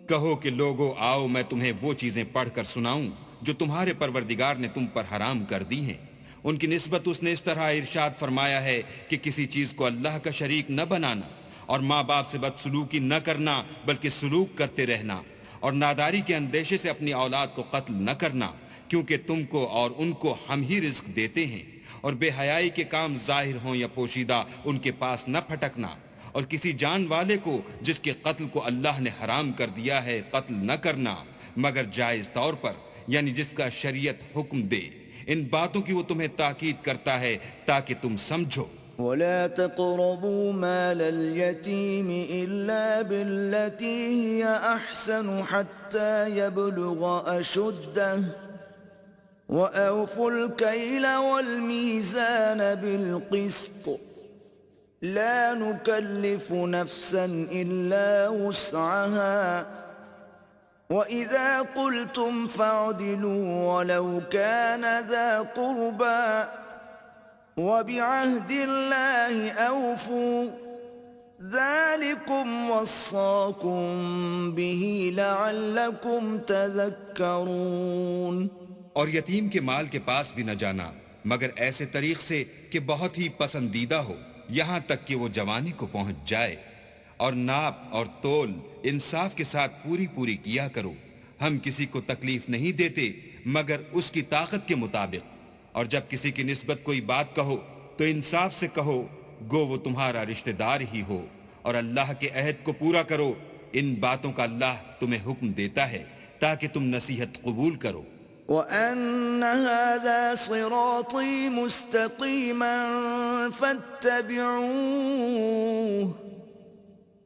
کہو کہ لوگو آؤ میں تمہیں وہ چیزیں پڑھ کر سناؤں جو تمہارے پروردگار نے تم پر حرام کر دی ہیں۔ ان کی نسبت اس نے اس طرح ارشاد فرمایا ہے کہ کسی چیز کو اللہ کا شریک نہ بنانا، اور ماں باپ سے بدسلوکی نہ کرنا بلکہ سلوک کرتے رہنا، اور ناداری کے اندیشے سے اپنی اولاد کو قتل نہ کرنا، کیونکہ تم کو اور ان کو ہم ہی رزق دیتے ہیں، اور بے حیائی کے کام ظاہر ہوں یا پوشیدہ ان کے پاس نہ پھٹکنا، اور کسی جان والے کو جس کے قتل کو اللہ نے حرام کر دیا ہے قتل نہ کرنا مگر جائز طور پر، یعنی جس کا شریعت حکم دے۔ ان باتوں کی وہ تمہیں تاکید کرتا ہے تاکہ تم سمجھو۔ ولا تقربوا مال اليتيم إلا بالتي هي أحسن حتى يبلغ أشده وأوفوا الكيل والميزان بالقسط لا نكلف نفسا إلا وسعها وإذا قلتم فاعدلوا ولو كان ذا قربى وبعهد الله أوفوا ذلكم وصاكم به لعلكم تذكرون۔ اور یتیم کے مال کے پاس بھی نہ جانا مگر ایسے طریق سے کہ بہت ہی پسندیدہ ہو یہاں تک کہ وہ جوانی کو پہنچ جائے، اور ناپ اور تول انصاف کے ساتھ پوری پوری کیا کرو۔ ہم کسی کو تکلیف نہیں دیتے مگر اس کی طاقت کے مطابق، اور جب کسی کی نسبت کوئی بات کہو تو انصاف سے کہو گو وہ تمہارا رشتہ دار ہی ہو، اور اللہ کے عہد کو پورا کرو۔ ان باتوں کا اللہ تمہیں حکم دیتا ہے تاکہ تم نصیحت قبول کرو۔ وَأَنَّ هَذَا صِرَاطِي مُسْتَقِيمًا فَاتَّبِعُوهُ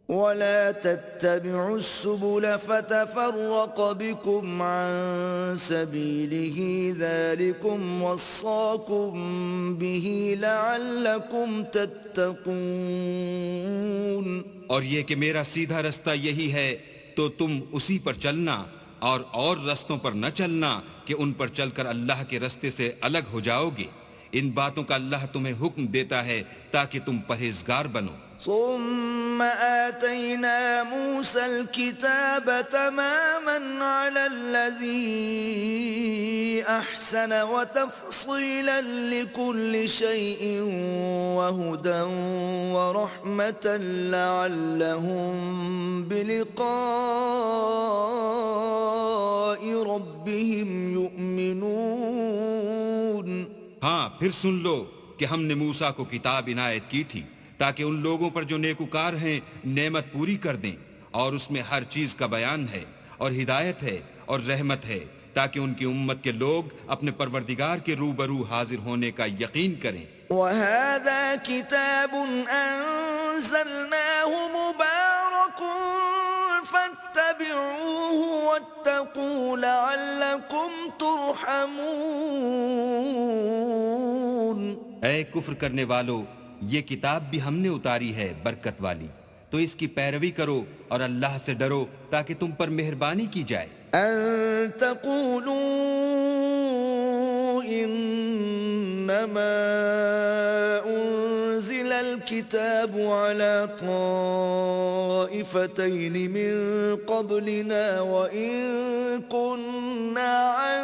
وَلَا تَتَّبِعُوا السُّبُلَ فَتَفَرَّقَ بِكُمْ عَن سَبِيلِهِ ذَلِكُمْ وَصَّاكُمْ بِهِ لَعَلَّكُمْ تَتَّقُونَ۔ اور یہ کہ میرا سیدھا رستہ یہی ہے تو تم اسی پر چلنا، اور رستوں پر نہ چلنا کہ ان پر چل کر اللہ کے رستے سے الگ ہو جاؤ گے۔ ان باتوں کا اللہ تمہیں حکم دیتا ہے تاکہ تم پرہیزگار بنو۔ ثم آتينا موسى الكتاب تماما على الذي أحسن وتفصيلا لكل شيء وهدى ورحمة لعلهم بلقاء ربهم يؤمنون۔ ہاں پھر سن لو کہ ہم نے موسیٰ کو کتاب عنایت کی تھی تاکہ ان لوگوں پر جو نیکوکار ہیں نعمت پوری کر دیں، اور اس میں ہر چیز کا بیان ہے اور ہدایت ہے اور رحمت ہے، تاکہ ان کی امت کے لوگ اپنے پروردگار کے روبرو حاضر ہونے کا یقین کریں۔ وَهَذَا كِتَابٌ أَنزَلْنَاهُ مُبَارَكٌ فَاتَّبِعُوهُ وَاتَّقُوا لَعَلَّكُمْ تُرْحَمُونَ۔ اے کفر کرنے والو، یہ کتاب بھی ہم نے اتاری ہے برکت والی، تو اس کی پیروی کرو اور اللہ سے ڈرو تاکہ تم پر مہربانی کی جائے۔ أَن تَقُولُوا إِنَّمَا أُنزِلَ الْكِتَابُ عَلَى طَائِفَتَيْنِ مِن قَبْلِنَا وَإِن كُنَّا عَن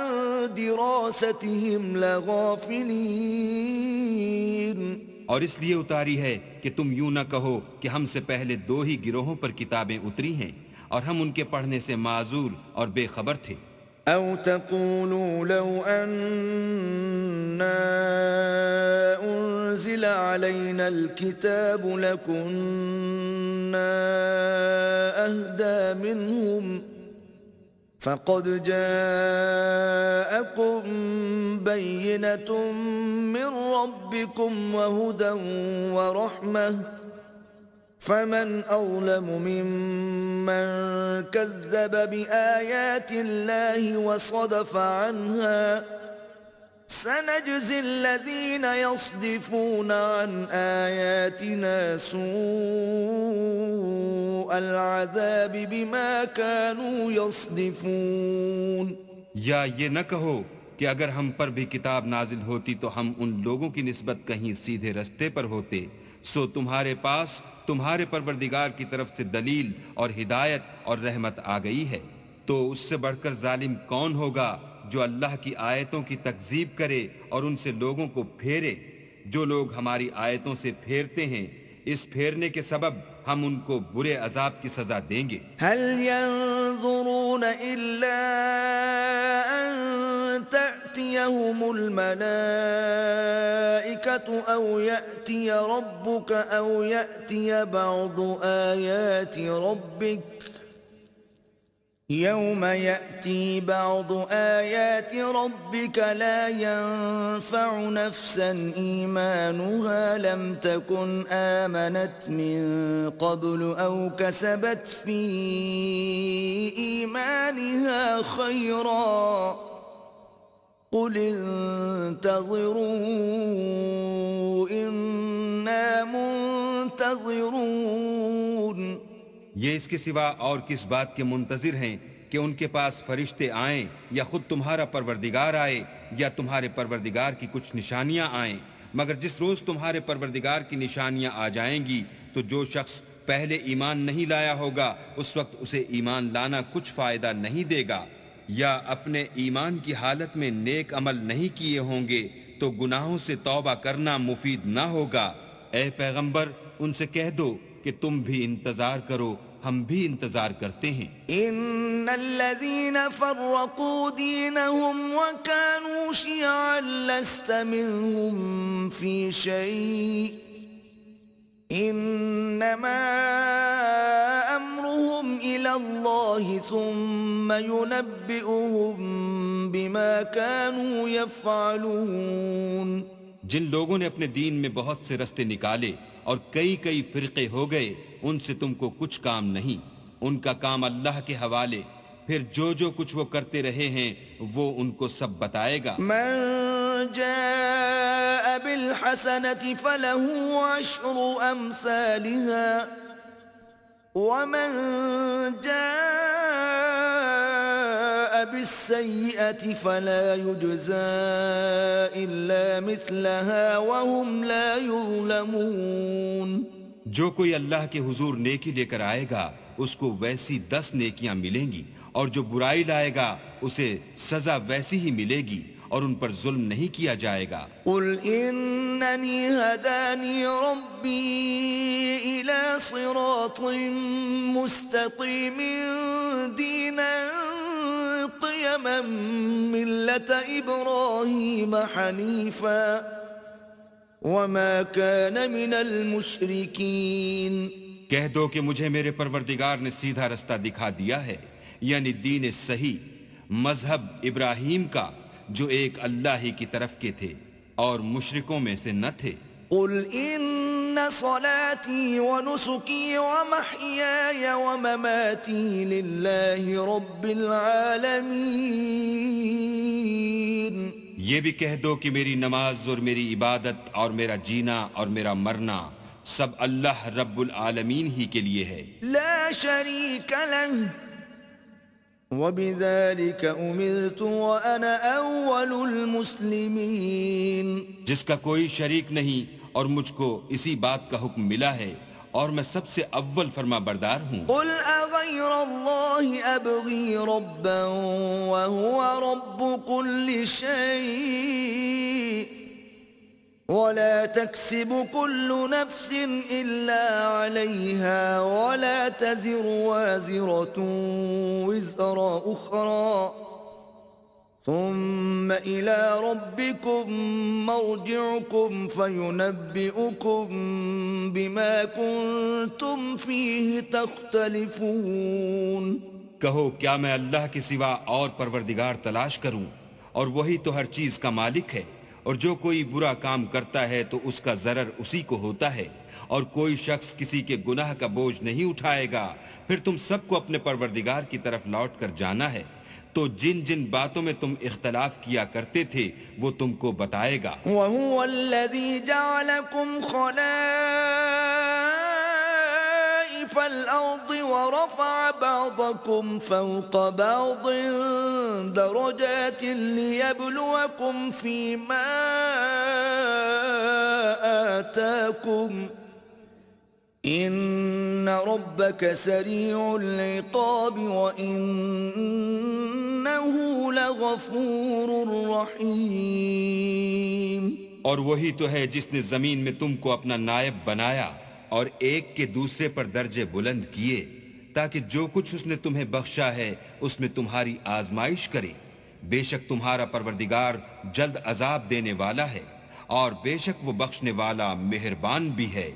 دِرَاسَتِهِمْ لَغَافِلِينَ۔ اور اس لیے اتاری ہے کہ تم یوں نہ کہو کہ ہم سے پہلے دو ہی گروہوں پر کتابیں اتری ہیں اور ہم ان کے پڑھنے سے معذور اور بے خبر تھے۔ أو تقولوا لو أنا أنزل علينا الكتاب لكنا أهدى منهم فقد جاءكم بينة من ربكم وهدى ورحمة فمن أظلم ممن كذب بآيات الله وصدف عنها سنجزي الذين يصدفون عن آياتنا سوء العذاب بما كانوا يصدفون. یا یہ نہ کہو کہ اگر ہم پر بھی کتاب نازل ہوتی تو ہم ان لوگوں کی نسبت کہیں سیدھے رستے پر ہوتے. سو تمہارے پاس تمہارے پروردگار کی طرف سے دلیل اور ہدایت اور رحمت آ گئی ہے. تو اس سے بڑھ کر ظالم کون ہوگا جو اللہ کی آیتوں کی تکذیب کرے اور ان سے لوگوں کو پھیرے. جو لوگ ہماری آیتوں سے پھیرتے ہیں اس پھیرنے کے سبب ہم ان کو برے عذاب کی سزا دیں گے. هل ينظرون إلا أن تأتيهم الملائكة أو يأتي ربك أو يأتي بعض آيات ربك يوم يأتي بعض آيات ربك لا ينفع نفسا إيمانها لم تكن آمنت من قبل أو كسبت في إيمانها خيرا قل انتظروا إنا منتظرون. یہ اس کے سوا اور کس بات کے منتظر ہیں کہ ان کے پاس فرشتے آئیں یا خود تمہارا پروردگار آئے یا تمہارے پروردگار کی کچھ نشانیاں آئیں. مگر جس روز تمہارے پروردگار کی نشانیاں آ جائیں گی تو جو شخص پہلے ایمان نہیں لایا ہوگا اس وقت اسے ایمان لانا کچھ فائدہ نہیں دے گا. یا اپنے ایمان کی حالت میں نیک عمل نہیں کیے ہوں گے تو گناہوں سے توبہ کرنا مفید نہ ہوگا. اے پیغمبر ان سے کہہ دو کہ تم بھی انتظار کرو ہم بھی انتظار کرتے ہیں. ان الذين فرقوا دينهم وكانوا شيعا لست منهم في شيء انما امرهم الى الله ثم ينبئهم بما كانوا يفعلون. جن لوگوں نے اپنے دین میں بہت سے رستے نکالے اور کئی فرقے ہو گئے ان سے تم کو کچھ کام نہیں. ان کا کام اللہ کے حوالے پھر جو کچھ وہ کرتے رہے ہیں وہ ان کو سب بتائے گا. من جاء بالحسنة فله عشر أمثالها ومن جاء بالسيئة فلا يجزى إلا مثلها وهم لا يظلمون. جو کوئی اللہ کے حضور نیکی لے کر آئے گا اس کو ویسی 10 نیکیاں ملیں گی اور جو برائی لائے گا اسے سزا ویسی ہی ملے گی اور ان پر ظلم نہیں کیا جائے گا. قل اننی هدانی ربی الى صراط مستقیم دینا قیما ملت ابراہیم حنیفا وما كان من المشرکین. کہہ دو کہ مجھے میرے پروردگار نے سیدھا رستہ دکھا دیا ہے یعنی دین صحیح مذہب ابراہیم کا جو ایک اللہ ہی کی طرف کے تھے اور مشرکوں میں سے نہ تھے. قل ان صلاتي ونسكي ومحياي ومماتي لله رب العالمين. یہ بھی کہہ دو کہ میری نماز اور میری عبادت اور میرا جینا اور میرا مرنا سب اللہ رب العالمین ہی کے لیے ہے. لا شريك له وبذلك أمرت وأنا أول المسلمين. جس کا کوئی شریک نہیں اور مجھ کو اسی بات کا حکم ملا ہے اور میں سب سے اول فرما بردار ہوں. قل أغير الله أبغي ربا وهو رب كل شيء ولا تكسب كل نفس إلا عليها ولا تزر وازرة وزر أخرى ثم إلى ربكم مرجعكم فينبئكم بما كنتم فيه تختلفون. کہو کیا میں اللہ کے سوا اور پروردگار تلاش کروں اور وہی تو ہر چیز کا مالک ہے اور جو کوئی برا کام کرتا ہے تو اس کا ضرر اسی کو ہوتا ہے اور کوئی شخص کسی کے گناہ کا بوجھ نہیں اٹھائے گا. پھر تم سب کو اپنے پروردگار کی طرف لوٹ کر جانا ہے تو جن جن باتوں میں تم اختلاف کیا کرتے تھے وہ تم کو بتائے گا. وَهُوَ الَّذِي جَعَلَكُمْ خَلَائِفَ الْأَرْضِ وَرَفَعَ بَعْضَكُمْ فَوْقَ بَعْضٍ دَرَجَاتٍ لِيَبْلُوَكُمْ فِي مَا آتَاكُمْ إِنَّ رَبَّكَ سَرِيعُ الْعِقَابِ وَإِنَّهُ لَغَفُورٌ رَحِيمٌ. اور وہی تو ہے جس نے زمین میں تم کو اپنا نائب بنایا اور ایک کے دوسرے پر درجے بلند کیے تاکہ جو کچھ اس نے تمہیں بخشا ہے اس میں تمہاری آزمائش کرے. بے شک تمہارا پروردگار جلد عذاب دینے والا ہے اور بے شک وہ بخشنے والا مہربان بھی ہے.